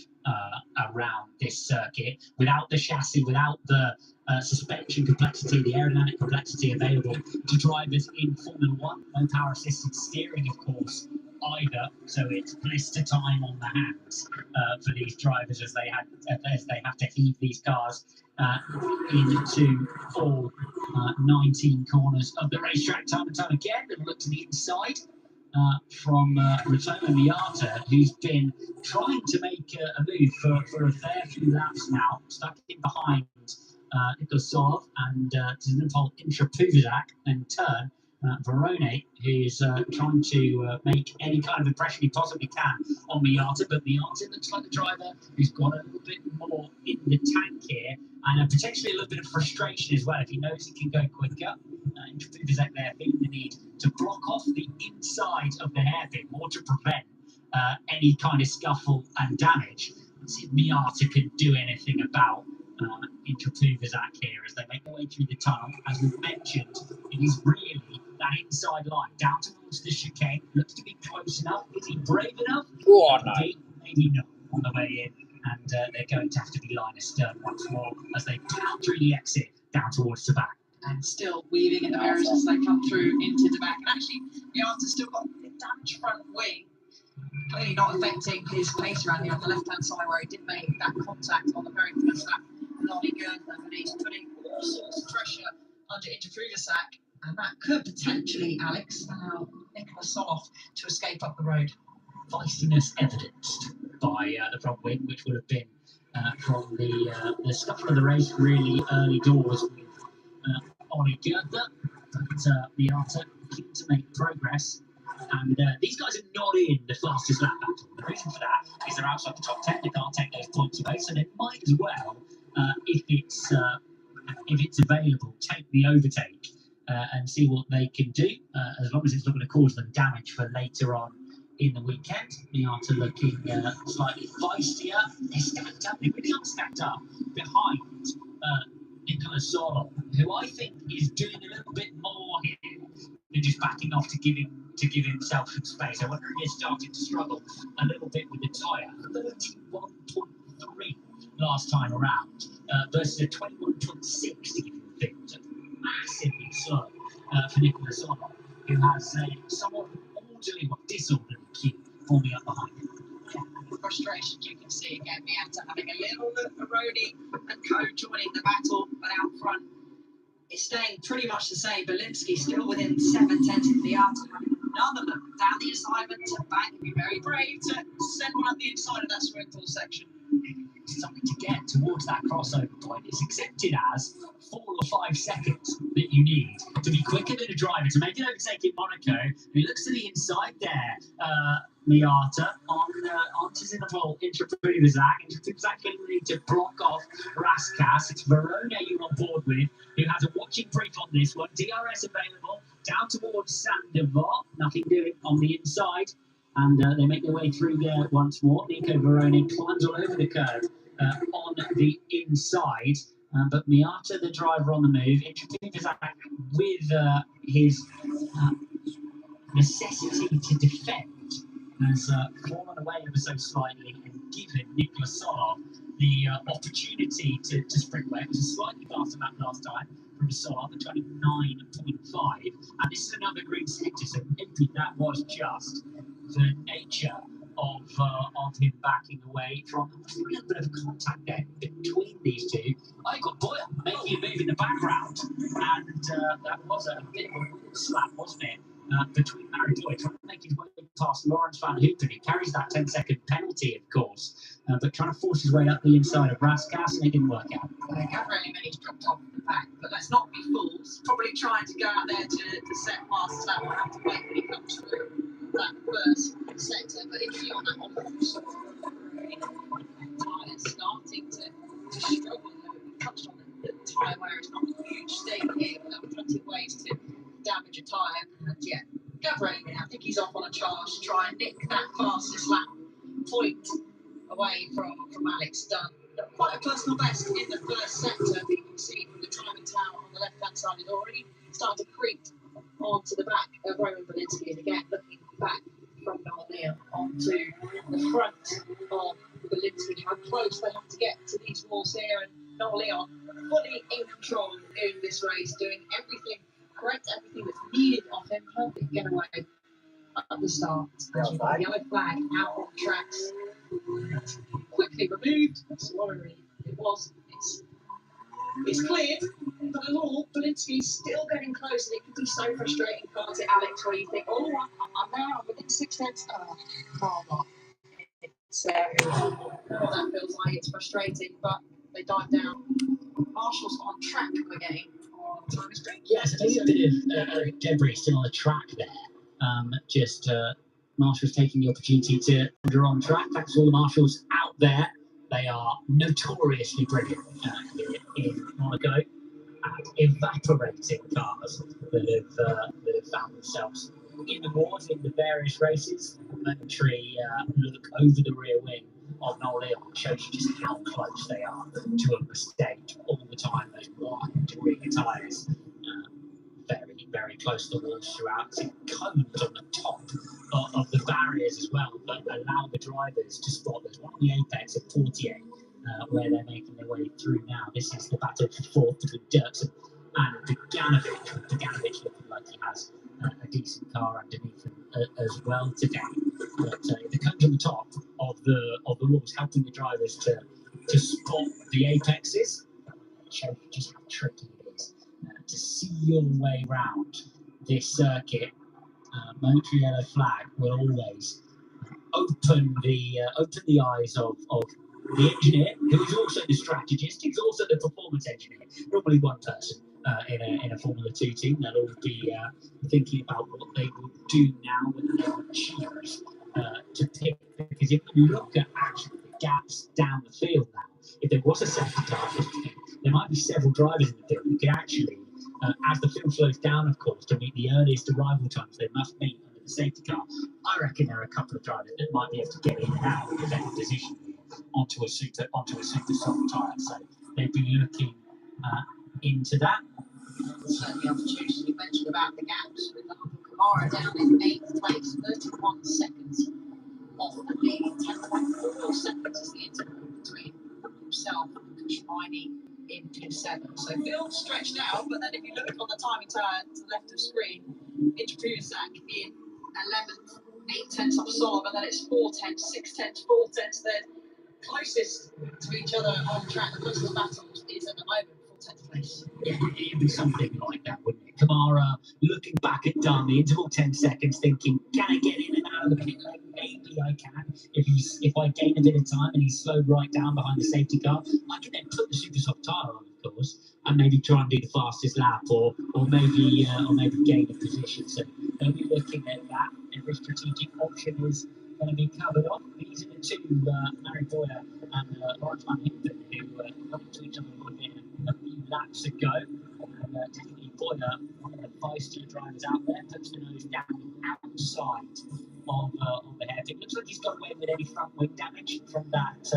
around this circuit without the chassis, without the suspension complexity, the aerodynamic complexity available to drivers in Formula 1. No power assisted steering, of course, either. So it's blister time on the hands for these drivers as they have to heave these cars into all 19 corners of the racetrack time and time again. And look to the inside. From Rotolo Miata, who's been trying to make a move for a fair few laps now, stuck in behind Nikos Solov and Zinopol Intrapuvizak, and turn Verone, who's trying to make any kind of impression he possibly can on Miata, but Miata looks like the driver who's got a little bit more in the tank here, and potentially a little bit of frustration as well if he knows he can go quicker. Intrapuvizak there feeling the need to block off the inside of the hairpin more to prevent any kind of scuffle and damage. Let's see if Miata can do anything about Intrapuvizak here as they make their way through the tunnel. As we've mentioned, it is really that inside line down towards the chicane. Looks to be close enough. Is he brave enough? Oh, no. Maybe not on the way in. And they're going to have to be line astern once more as they pound through the exit down towards the back. And still weaving in the mirrors as they come through into the back. And actually, Miata's still got a damaged front wing. Clearly not affecting his pace around here on the left-hand side where he did make that contact on the very first lap. Lonnie Goethe, but he's putting all sorts of pressure under Intrapuvizak. And that could potentially, Alex, allow Nikos Solov to escape up the road. Feistiness evidenced by the front wing, which would have been from the scuffle of the race really early doors with Ollie Goethe, but Miata keen to make progress. And these guys are not in the fastest lap battle. The reason for that is they're outside the top 10. They can't take those points away, so they might as well, if it's available, take the overtake and see what they can do, as long as it's not going to cause them damage for later on in the weekend. Miata looking slightly feistier. They're stacked up. They really are stacked up behind Nicolas Solo, who I think is doing a little bit more here than just backing off to give himself some space. I wonder if he's starting to struggle a little bit with the tyre. 31.3 last time around versus a 21.6 to give you a figure. So massively slow for Nicolas Solo, who has a somewhat orderly or disorderly queue forming up behind him. The frustration you can see again, Miata having a little look at Rodi and Co joining the battle, but out front it's staying pretty much the same. Belinsky still within 7/10 of Miata, having another look down the assignment to back. Be very brave to send one up the inside of that swimming pool section. Something to get towards that crossover point. It's accepted as 4 or 5 seconds that you need to be quicker than a driver to make an overtake in Monaco. He looks to the inside there. Miata onto Zinopol into Pruvazak. Into Pruvazak going to need to block off Raskas. It's Verona you're on board with, who has a watching brief on this one. DRS available down towards Sandoval. Nothing doing on the inside. And they make their way through there once more. Nico Verone climbs all over the curve on the inside. But Miata, the driver on the move, introduces with his necessity to defend, has fallen away ever so slightly and given Nicolas Solo the opportunity to sprint away. It was a slightly faster lap last time from Solo, the 29.5. And this is another green sector, so maybe that was just the nature of him backing away from a little bit of contact there between these two. I got Boyle making a move in the background, and that was a bit of a slap, wasn't it? Between Mary Boyle trying to make his way past Lawrence Van Hoopen. He carries that 10-second penalty, of course, but trying to force his way up the inside of Raskas, and it didn't work out. Gabriele Mini's dropped off the pack, but let's not be fools. Probably trying to go out there to set past that. We'll have to wait when he comes through that first sector. But if you're on that on-course, tyre starting to struggle. We touched on the tyre wear. It's not a huge thing here, but there are plenty of ways to damage a tyre. And yeah, Gabriele Mini, I think he's off on a charge to try and nick that fastest lap point away from Alex Dunn. Quite a personal best in the first sector. You can see from the timing tower on the left-hand side is already starting to creep onto the back of Roman Belinsky, and again looking back from Nolan onto the front of Belinsky. How close they have to get to these walls here, and Nolan fully in control in this race, doing everything correct, everything that's needed of him. Perfect getaway at the start. The yellow flag out on tracks. Quickly removed. That's worrying. It was. It's cleared, but at all, Belinsky's still getting close, and it can be so frustrating, can't it, Alex, where you think, oh, I'm now within 6/10. Oh, that feels like it's frustrating, but they dive down. Marshall's on track again on Thomas Street. Yes, I think a bit of debris still on the track there. Marshall's taking the opportunity to wander on track. Thanks to all the marshals out there. They are notoriously brilliant in Monaco at evaporating cars that have found themselves in the wars in the various races. A momentary look over the rear wing of Noel Leon shows you just how close they are to a mistake all the time. Those wide rear tyres, very, very close to the walls throughout. It's cones on the top of the barriers as well, but allow the drivers to spot. There's one on the apex at 48, where they're making their way through now. This is the battle for fourth between Dirksen and Deganovic. Deganovic looking like he has a decent car underneath him as well today. But the cones on the top of the walls, helping the drivers to spot the apexes, show you just how tricky it is to see your way around this circuit. Momentary yellow flag will always open the eyes of the engineer, who is also the strategist, who's also the performance engineer. Normally one person in a Formula 2 team. They'll all be thinking about what they will do now when they will choose to pick. Because if you look at actually the gaps down the field now, if there was a safety car, there might be several drivers in the field who could actually, as the field slows down, of course, to meet the earliest arrival times they must meet on the the safety car. I reckon there are a couple of drivers that might be able to get in and out of their position onto a super soft tyre. So they'd be looking into that. Certainly opportunities you mentioned about the gaps. For example, Kamara down in 8th place, 31 seconds off the lead, 10.4 seconds is the interval between himself and Kushmini in P7. So Phil stretched out, but then if you look on the timing tower to the left of screen, Intrapuzac in 11th, 8 tenths off Solov, and then it's 4 tenths, 6 tenths, 4 tenths. They're closest to each other on track. The closest battle is at the moment 10th place. Yeah, it'd be something like that, wouldn't it? Kamara looking back at Dunn, the interval 10 seconds, thinking, can I get in and out of the pit lane? Maybe I can. If I gain a bit of time and he's slowed right down behind the safety car, I can then put the super soft tyre on, of course, and maybe try and do the fastest lap, or maybe gain a position. So they'll be looking at that. Every strategic option is going to be covered off. These are the two, Mary Boyer and Lawrence Van Hinton, who come to each other a little bit a few laps ago. And definitely Boyer, one of the feistier drivers out there, puts the nose down outside of the hairpin. Looks like he's got away with any front wing damage from that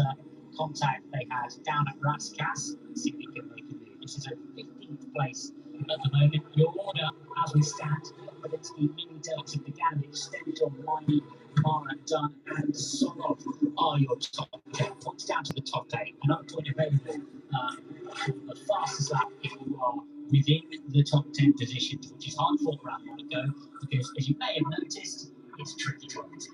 contact they had down at Raskas. Let's see if he can make a move. This is a 15th place at the moment. Your order, as we stand, but it's the mini Dirks of Beganovic, Stentor, Miney, Kamara, Dunn, and Solov are your top 10 points down to the top 8. And up to an available the fastest lap if you are within the top 10 positions, which is hard fought around Monaco, because as you may have noticed, it's tricky to it.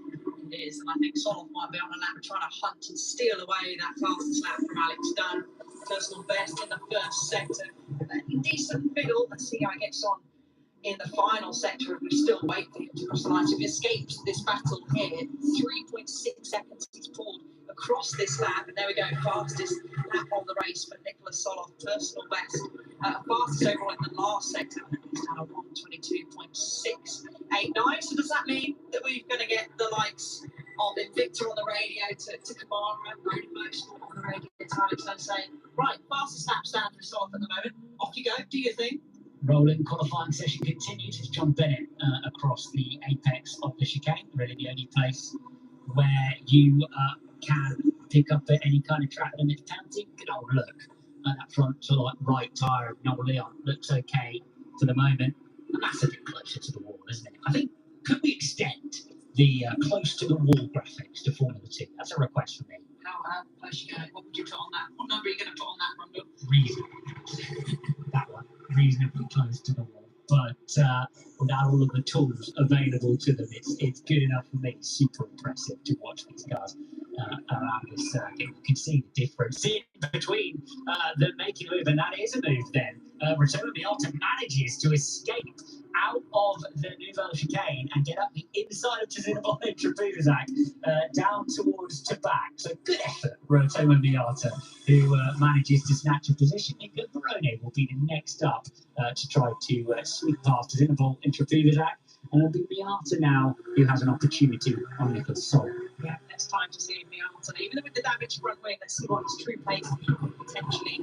It is, and I think Solov might be on a lap trying to hunt and steal away that fastest lap from Alex Dunn. Personal best in the first sector. A decent middle. Let's see how he gets on in the final sector, and we still wait for him to cross the line. So if he escapes this battle here, 3.6 seconds he's pulled across this lap, and there we go, fastest lap on the race for Nicholas Solov, personal best. Fastest overall in the last sector, he's now 1:22.689. So does that mean that we're going to get the likes of Invicta on the radio to Kamara, Road Motorsport on the radio to Alex Dunn saying, right, fastest lap stand for Solov at the moment, off you go, do your thing. Rolling qualifying session continues as John Bennett across the apex of the chicane, really the only place where you can pick up at any kind of track limit penalty. Good old look at that front sort of like right tyre of Noel Leon. Looks okay for the moment, and that's a bit closer to the wall, isn't it? I think, could we extend the close to the wall graphics to Formula 2? That's a request from me. How close you going? What would you put on that? What number are you going to put on that, Rondo? Reasonably. That one. Reasonably close to the wall. But without all of the tools available to them, it's good enough for me. Super impressive to watch these cars around this circuit. You can see the difference in between them making a move, and that is a move then. Roberto Miata manages to escape out of the Nouvelle chicane and get up the inside of Tizinabon and Trapuzak down towards to back. So good effort, Roberto Miata, who manages to snatch a position. And Barone will be the next up to try to sweep past Tizinabon and Trapuzak. And it'll be Miata now who has an opportunity on Nicholas Solov. Yeah, it's time to see Miata. Even with the damaged front wing, let's see what his true pace could potentially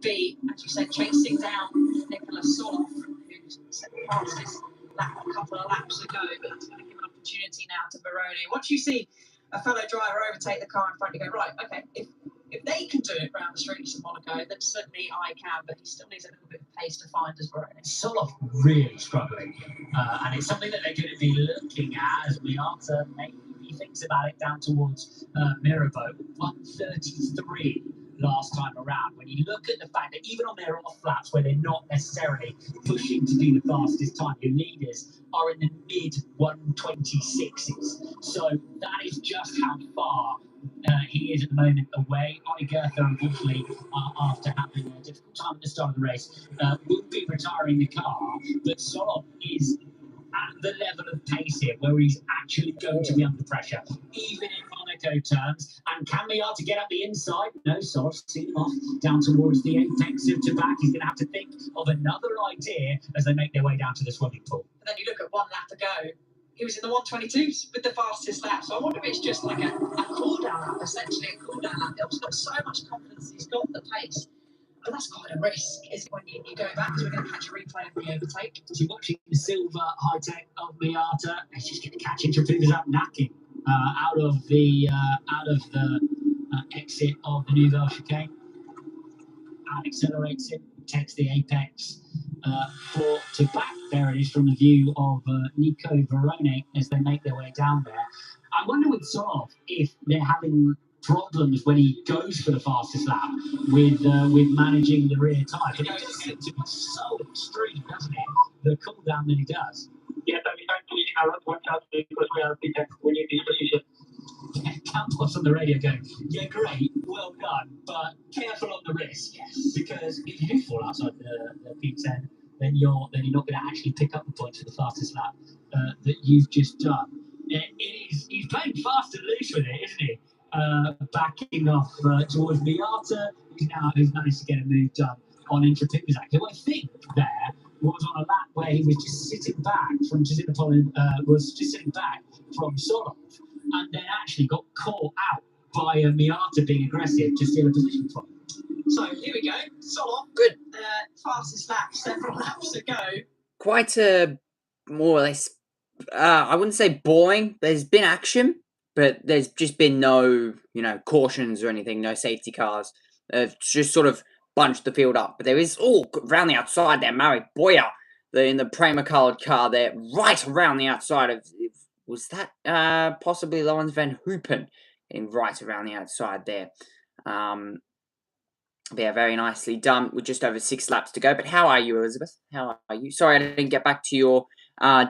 be. As you said, chasing down Nicholas Solov, who's set the fastest lap a couple of laps ago, but it's going to give an opportunity now to Barone. Once you see a fellow driver overtake the car in front, you go, right, okay, if they can do it around the streets of Monaco, then certainly I can, but he still needs a little bit of pace to find as Barone. Solov really struggling, and it's something that they're going to be looking at as Miata maybe thinks about it down towards Mirabeau. 1:33 last time around. When you look at the fact that even on their off flaps where they're not necessarily pushing to do the fastest time, your leaders are in the mid 1:26s. So that is just how far he is at the moment away. Ollie Goethe, unfortunately, after having a difficult time at the start of the race, will be retiring the car. But Solov is at the level of pace here where he's actually going to be under pressure, even in Monaco terms. And can Miata get up the inside? No, Solov seen him off down towards the apex of Tabac. He's going to have to think of another idea as they make their way down to the swimming pool. And then you look at one lap ago, he was in the 1:22s with the fastest lap. So I wonder if it's just like a cool down lap, essentially a cool down lap. He's got so much confidence, he's got the pace. But that's quite a risk, is it, when you go back? So we're going to catch a replay of the overtake. So you're watching the silver high-tech of Miata. It's just going to catch Intrepidus up knacking out of the exit of the Nouvelle chicane. And accelerates it, takes the apex for to back. There it is from the view of Nico Verone as they make their way down there. I wonder with Solov if they're having problems when he goes for the fastest lap with managing the rear tyre. But it does seem to be so extreme, doesn't it? The cool down that he does. Yes, I'm trying to Aaron, watch out because we are P10. We need this position. Campos on the radio going, yeah, great, well done, but careful on the risk. Yes. Because if you do fall outside the P10, then you're not going to actually pick up the points for the fastest lap that you've just done. He's playing fast and loose with it, isn't he? Backing off towards Miata, who's managed to get a move done on Intrepidus, who I think there was on a lap where he was just sitting back from Solov, and then actually got caught out by a Miata being aggressive to steal a position from him. So here we go. Solov, Good. fastest lap, several laps to go. Quite a more or less, I wouldn't say boring. There's been action, but there's just been no, cautions or anything, no safety cars. It's just sort of bunched the field up. But there is, around the outside there, Mari Boyer, in the Prema coloured car there, right around the outside of, was that possibly Lawrence Van Hoopen, getting right around the outside there. Yeah, very nicely done with just over 6 laps to go. But how are you, Elizabeth? How are you? Sorry, I didn't get back to your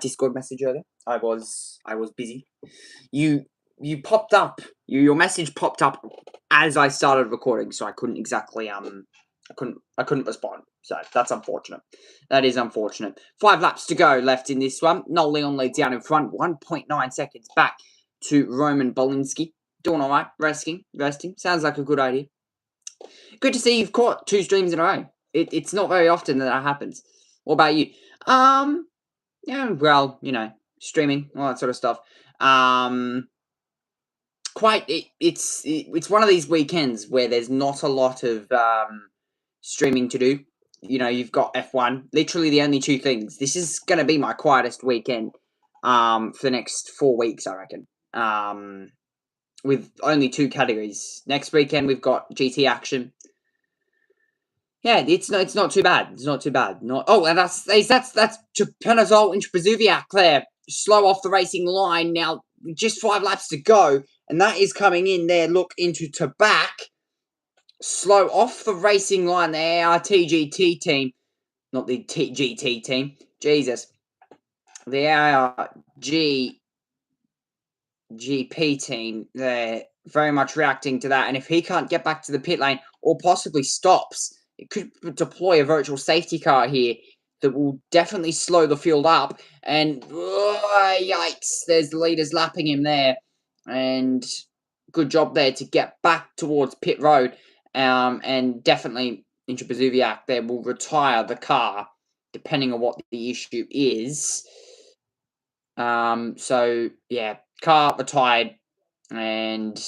Discord message earlier. I was busy. You popped up. Your message popped up as I started recording, so I couldn't exactly I couldn't respond. So that's unfortunate. That is unfortunate. 5 laps to go left in this one. Noel Leon leads down in front. 1.9 seconds back to Roman Bolinsky. Doing all right. Resting. Sounds like a good idea. Good to see you've caught 2 streams in a row. It's not very often that happens. What about you? Yeah, well, streaming, all that sort of stuff. It's one of these weekends where there's not a lot of streaming to do. You've got F1, literally the only 2 things. This is going to be my quietest weekend for the next 4 weeks, I reckon. With only 2 categories. Next weekend we've got GT action. Yeah, it's not too bad. It's not too bad. And that's Penazol into Brzuviak there. Slow off the racing line now. Just 5 laps to go, and that is coming in there. Look into Tabak. Slow off the racing line. The ARTGT team, not the GT team. Jesus, the ARGP team. They're very much reacting to that, and if he can't get back to the pit lane or possibly stops, it could deploy a virtual safety car here that will definitely slow the field up. And yikes, there's the leaders lapping him there. And good job there to get back towards pit road. And definitely Intrepidus there will retire the car, depending on what the issue is. So, yeah, car retired. And,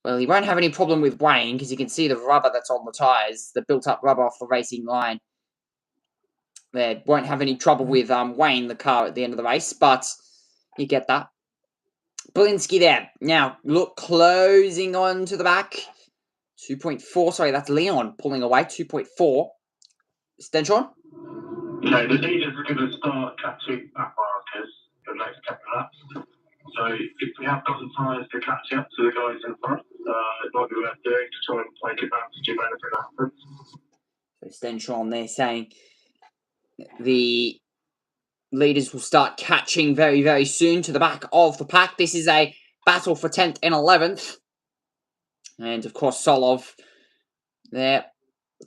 well, he won't have any problem with Wayne because you can see the rubber that's on the tyres, the built-up rubber off the racing line. They won't have any trouble with Wayne, the car, at the end of the race, but you get that. Bolinsky there. Now, look, closing on to the back. 2.4, sorry, that's Leon pulling away. 2.4. Stenchon? No, the leaders are going to start catching back markers for the next couple of laps. So if we have got the tyres to catch up to the guys in front, it might be worth doing to try and take advantage of anything that happens. So Stenchon there saying the leaders will start catching very, very soon to the back of the pack. This is a battle for 10th and 11th. And, of course, Solov there,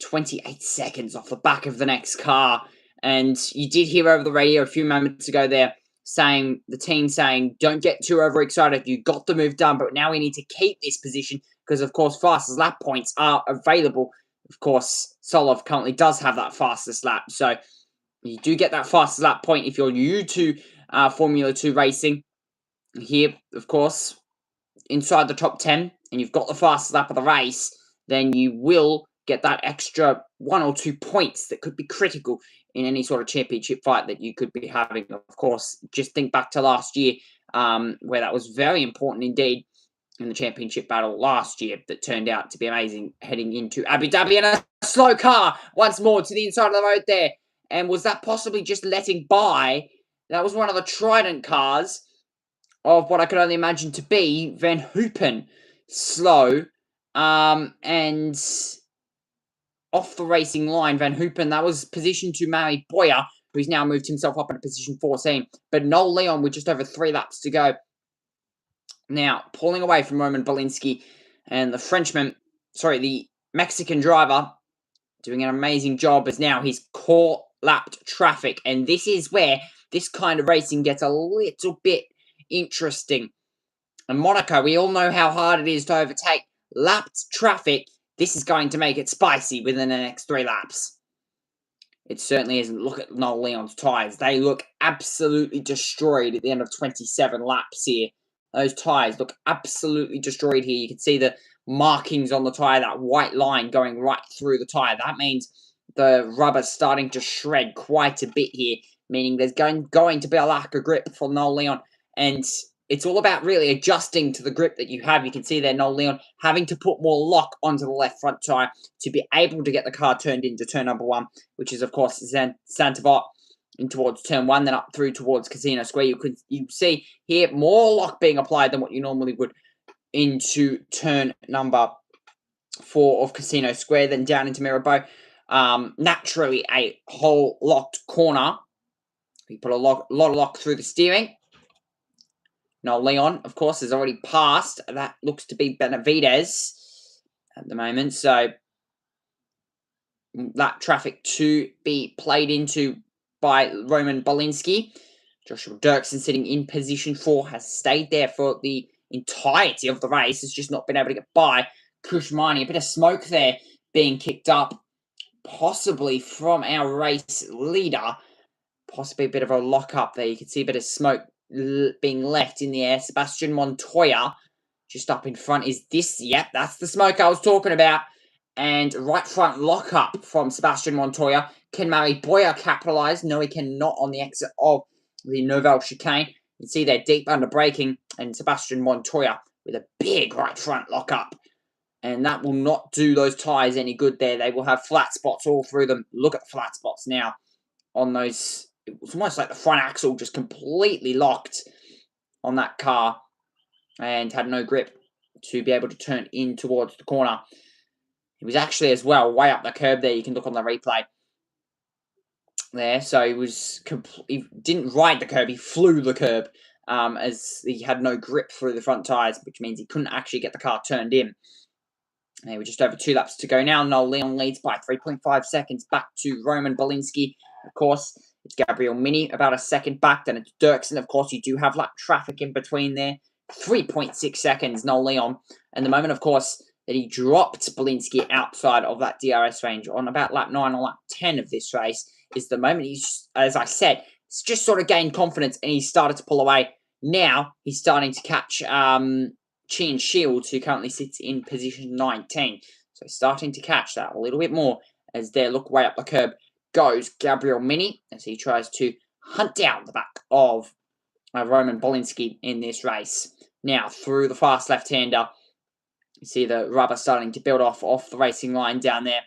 28 seconds off the back of the next car. And you did hear over the radio a few moments ago there the team saying, don't get too overexcited. You got the move done, but now we need to keep this position because, of course, fastest lap points are available. Of course, Solov currently does have that fastest lap. So you do get that fastest lap point if you're new to Formula 2 racing. Here, of course, inside the top 10, and you've got the fastest lap of the race, then you will get that extra 1 or 2 points that could be critical in any sort of championship fight that you could be having. Of course, just think back to last year, where that was very important indeed in the championship battle last year that turned out to be amazing heading into Abu Dhabi. And a slow car once more to the inside of the road there. And was that possibly just letting by? That was one of the Trident cars of what I could only imagine to be Van Hoopen. Slow. And off the racing line, Van Hoopen, that was positioned to Mary Boyer, who's now moved himself up into position 14. But Noel Leon with just over 3 laps to go. Now, pulling away from Roman Belinsky and the Mexican driver, doing an amazing job as now he's lapped traffic. And this is where this kind of racing gets a little bit interesting. In Monaco, we all know how hard it is to overtake lapped traffic. This is going to make it spicy within the next 3 laps. It certainly isn't. Look at Noel Leon's tyres. They look absolutely destroyed at the end of 27 laps here. Those tyres look absolutely destroyed here. You can see the markings on the tyre, that white line going right through the tyre. That means the rubber's starting to shred quite a bit here, meaning there's going to be a lack of grip for Noel Leon. And it's all about really adjusting to the grip that you have. You can see there Noel Leon having to put more lock onto the left front tyre to be able to get the car turned into turn number 1, which is, of course, Santavot in towards turn 1, then up through towards Casino Square. You see here more lock being applied than what you normally would into turn number 4 of Casino Square, then down into Mirabeau. Naturally, a whole locked corner. We put a lot of lock through the steering. Noel Leon, of course, has already passed. That looks to be Benavides at the moment. So that traffic to be played into by Roman Belinsky. Joshua Dirksen sitting in position 4 has stayed there for the entirety of the race. Has just not been able to get by Kushmani. A bit of smoke there being kicked up, possibly from our race leader. Possibly a bit of a lock-up there. You can see a bit of smoke being left in the air. Sebastian Montoya just up in front. Is this? Yep, that's the smoke I was talking about. And right front lock-up from Sebastian Montoya. Can Mary Boyer capitalise? No, he cannot on the exit of the Nouvelle Chicane. You can see they're deep under braking. And Sebastian Montoya with a big right front lock-up. And that will not do those tyres any good there. They will have flat spots all through them. Look at the flat spots now on those. It was almost like the front axle just completely locked on that car and had no grip to be able to turn in towards the corner. He was actually as well way up the curb there. You can look on the replay there. So he didn't ride the curb. He flew the curb as he had no grip through the front tyres, which means he couldn't actually get the car turned in. And we're just over 2 laps to go now. Noel Leon leads by 3.5 seconds back to Roman Belinsky. Of course, it's Gabriel Mini about a second back. Then it's Dirksen. Of course, you do have lap traffic in between there. 3.6 seconds, Noel Leon. And the moment, of course, that he dropped Belinsky outside of that DRS range on about lap 9 or lap 10 of this race is the moment he's, as I said, it's just sort of gained confidence and he started to pull away. Now he's starting to catch Chian Shields, who currently sits in position 19. So starting to catch that a little bit more as they look way up the curb goes Gabriel Mini as he tries to hunt down the back of Roman Belinsky in this race. Now through the fast left-hander, you see the rubber starting to build off the racing line down there.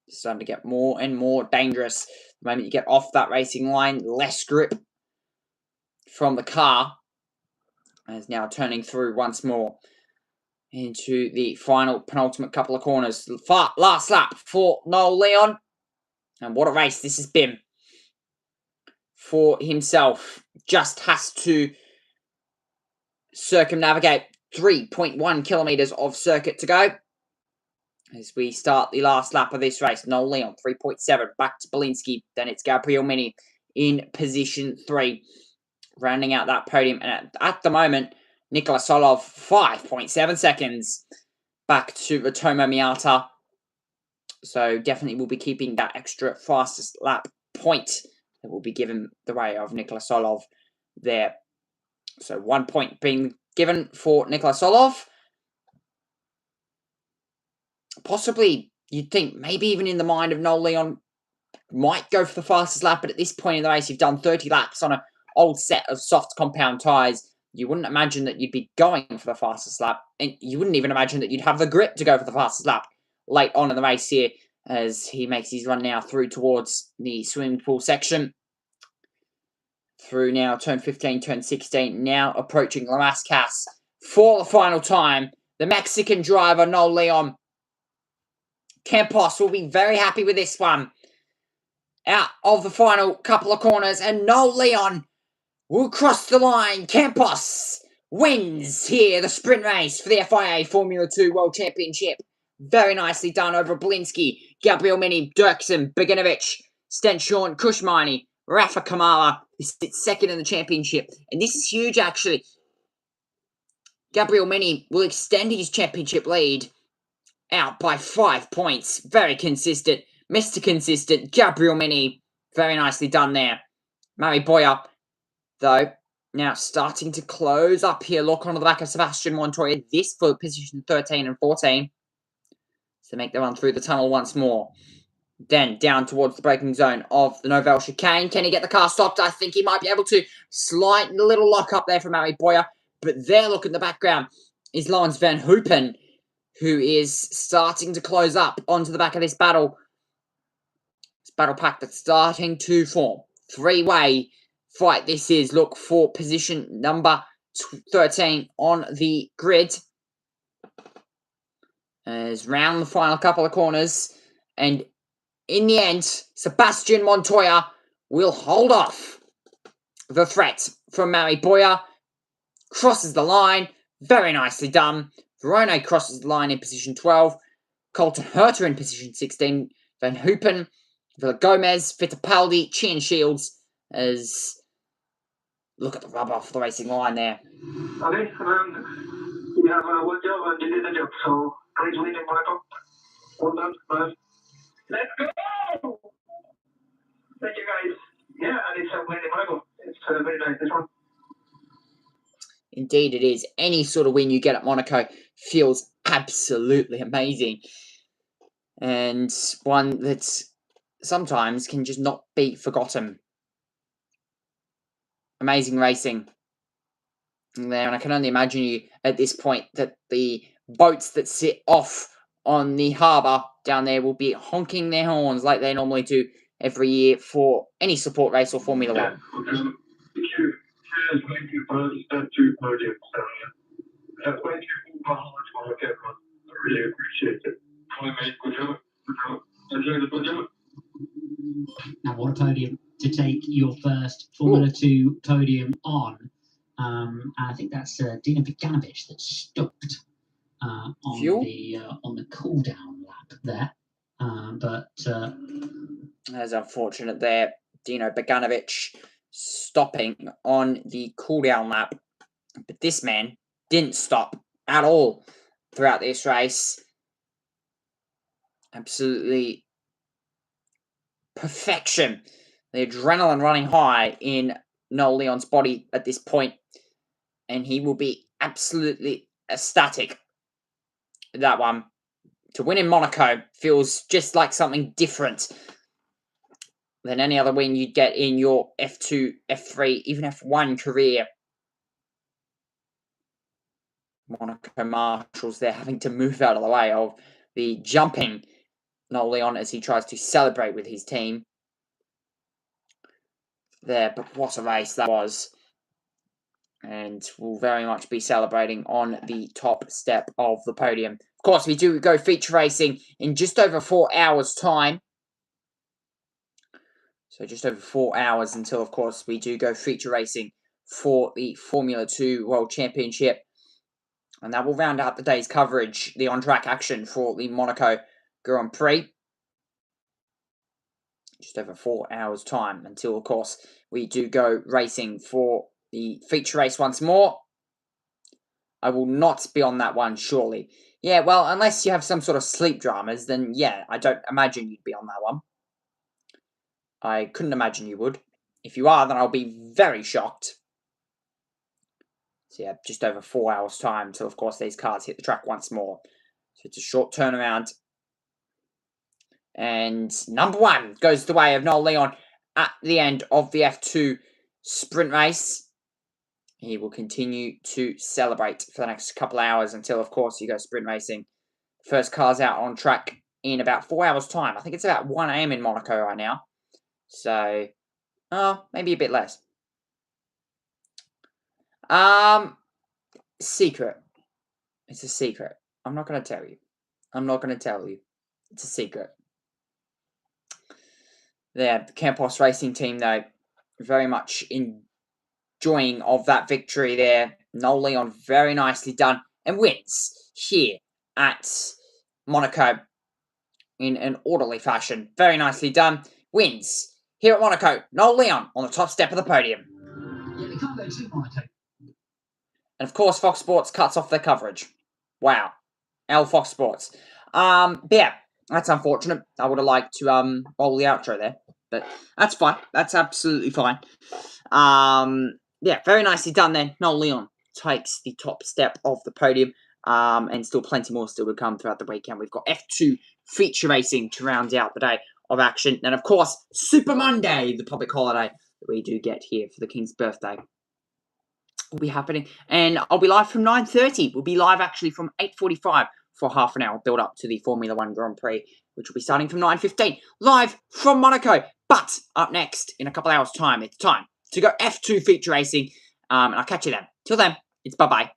It's starting to get more and more dangerous. The moment you get off that racing line, less grip from the car. And is now turning through once more into the penultimate couple of corners. Last lap for Noel Leon. And what a race this has been for himself. Just has to circumnavigate 3.1 kilometres of circuit to go as we start the last lap of this race. Noel Leon, 3.7. Back to Belinsky. Then it's Gabriel Mini in position 3. Rounding out that podium. And at the moment, Nikola Solov, 5.7 seconds. Back to Ritomo Miata. So definitely will be keeping that extra fastest lap point that will be given the way of Nikola Solov there. So 1 point being given for Nikola Solov. possibly, you'd think, maybe even in the mind of Noel Leon, might go for the fastest lap, but at this point in the race, you've done 30 laps on an old set of soft compound tyres. You wouldn't imagine that you'd be going for the fastest lap, and you wouldn't even imagine that you'd have the grip to go for the fastest lap late on in the race here, as he makes his run now through towards the swimming pool section. Through now, turn 15, turn 16, now approaching La Mascas for the final time. The Mexican driver, Noel Leon. Campos will be very happy with this one. Out of the final couple of corners, and Noel Leon will cross the line. Campos wins here the sprint race for the FIA Formula 2 World Championship. Very nicely done over Belinsky, Gabriel Mini, Dirksen, Beganovic, Stenshorn, Kushmani, Rafa Kamara, who sits second in the championship. And this is huge, actually. Gabriel Mini will extend his championship lead out by 5 points. Very consistent. Mr. Consistent, Gabriel Mini. Very nicely done there. Mari Boya, though, now starting to close up here. Look on the back of Sebastian Montoya. This for position 13 and 14. To make the run through the tunnel once more. Then down towards the braking zone of the Novell chicane. Can he get the car stopped? I think he might be able to. Slight little lock up there from Mari Boya. But there, look in the background, is Lawrence Van Hoopen, who is starting to close up onto the back of this battle. This battle pack that's starting to form. Three-way fight this is. Look for position number 13 on the grid. As round the final couple of corners. And in the end, Sebastian Montoya will hold off the threat from Mari Boya. Crosses the line. Very nicely done. Verone crosses the line in position 12. Colton Herter in position 16. Van Hoopen, Villa Gomez, Fittipaldi, Chian Shields. As look at the rub off the racing line there. Okay, you have one job and you did the job, so please win in Monaco. Well done, guys. Let's go! Thank you, guys. Yeah, and it's a win in Monaco. It's very nice, this one. Indeed it is. Any sort of win you get at Monaco feels absolutely amazing. And one that sometimes can just not be forgotten. Amazing racing there. And I can only imagine you at this point that the boats that sit off on the harbour down there will be honking their horns like they normally do every year for any support race or Formula One. Thank you for the two podiums down here. Thank you for hard work, everyone. I really appreciate it. Hi, mate. Good job. Good job. Enjoy the podium. Now, what a podium to take your first Formula 2 podium on. And I think that's Dino Beganovic that stopped on the cool down lap there. That's unfortunate there. Dino Beganovic stopping on the cool down lap. But this man didn't stop at all throughout this race. Absolutely perfection. The adrenaline running high in Noel Leon's body at this point. And he will be absolutely ecstatic. That one. To win in Monaco feels just like something different than any other win you'd get in your F2, F3, even F1 career. Monaco marshals, they're having to move out of the way of the jumping Noel Leon as he tries to celebrate with his team. There, but what a race that was. And we'll very much be celebrating on the top step of the podium. Of course, we do go feature racing in just over 4 hours' time. So just over 4 hours until, of course, we do go feature racing for the Formula 2 World Championship. And that will round out the day's coverage, the on-track action for the Monaco Grand Prix. Just over 4 hours' time until, of course, we do go racing for the feature race once more. I will not be on that one, surely. Yeah, well, unless you have some sort of sleep dramas, then yeah, I don't imagine you'd be on that one. I couldn't imagine you would. If you are, then I'll be very shocked. So yeah, just over 4 hours' time till, of course, these cars hit the track once more. So it's a short turnaround And number 1 goes the way of Noel Leon at the end of the F2 sprint race. He will continue to celebrate for the next couple of hours until, of course, you go sprint racing. First car's out on track in about 4 hours' time. I think it's about 1 a.m. in Monaco right now. So, maybe a bit less. Secret. It's a secret. I'm not going to tell you. It's a secret. The Campos Racing team, though, very much enjoying of that victory there. Noel Leon, very nicely done, and wins here at Monaco in an orderly fashion. Very nicely done. Wins here at Monaco. Noel Leon on the top step of the podium. Yeah, they can't go too Monaco. And of course, Fox Sports cuts off their coverage. Wow. Fox Sports. Yeah, that's unfortunate. I would have liked to roll the outro there. But that's fine. That's absolutely fine. Yeah, very nicely done then. Noel Leon takes the top step of the podium. And still plenty more still to come throughout the weekend. We've got F2 feature racing to round out the day of action. And of course, Super Monday, the public holiday that we do get here for the King's birthday, will be happening. And I'll be live from 9:30. We'll be live actually from 8:45 for half an hour build up to the Formula 1 Grand Prix, which will be starting from 9:15. Live from Monaco. But up next, in a couple hours' time, it's time to go F2 feature racing. And I'll catch you then. Till then, it's bye-bye.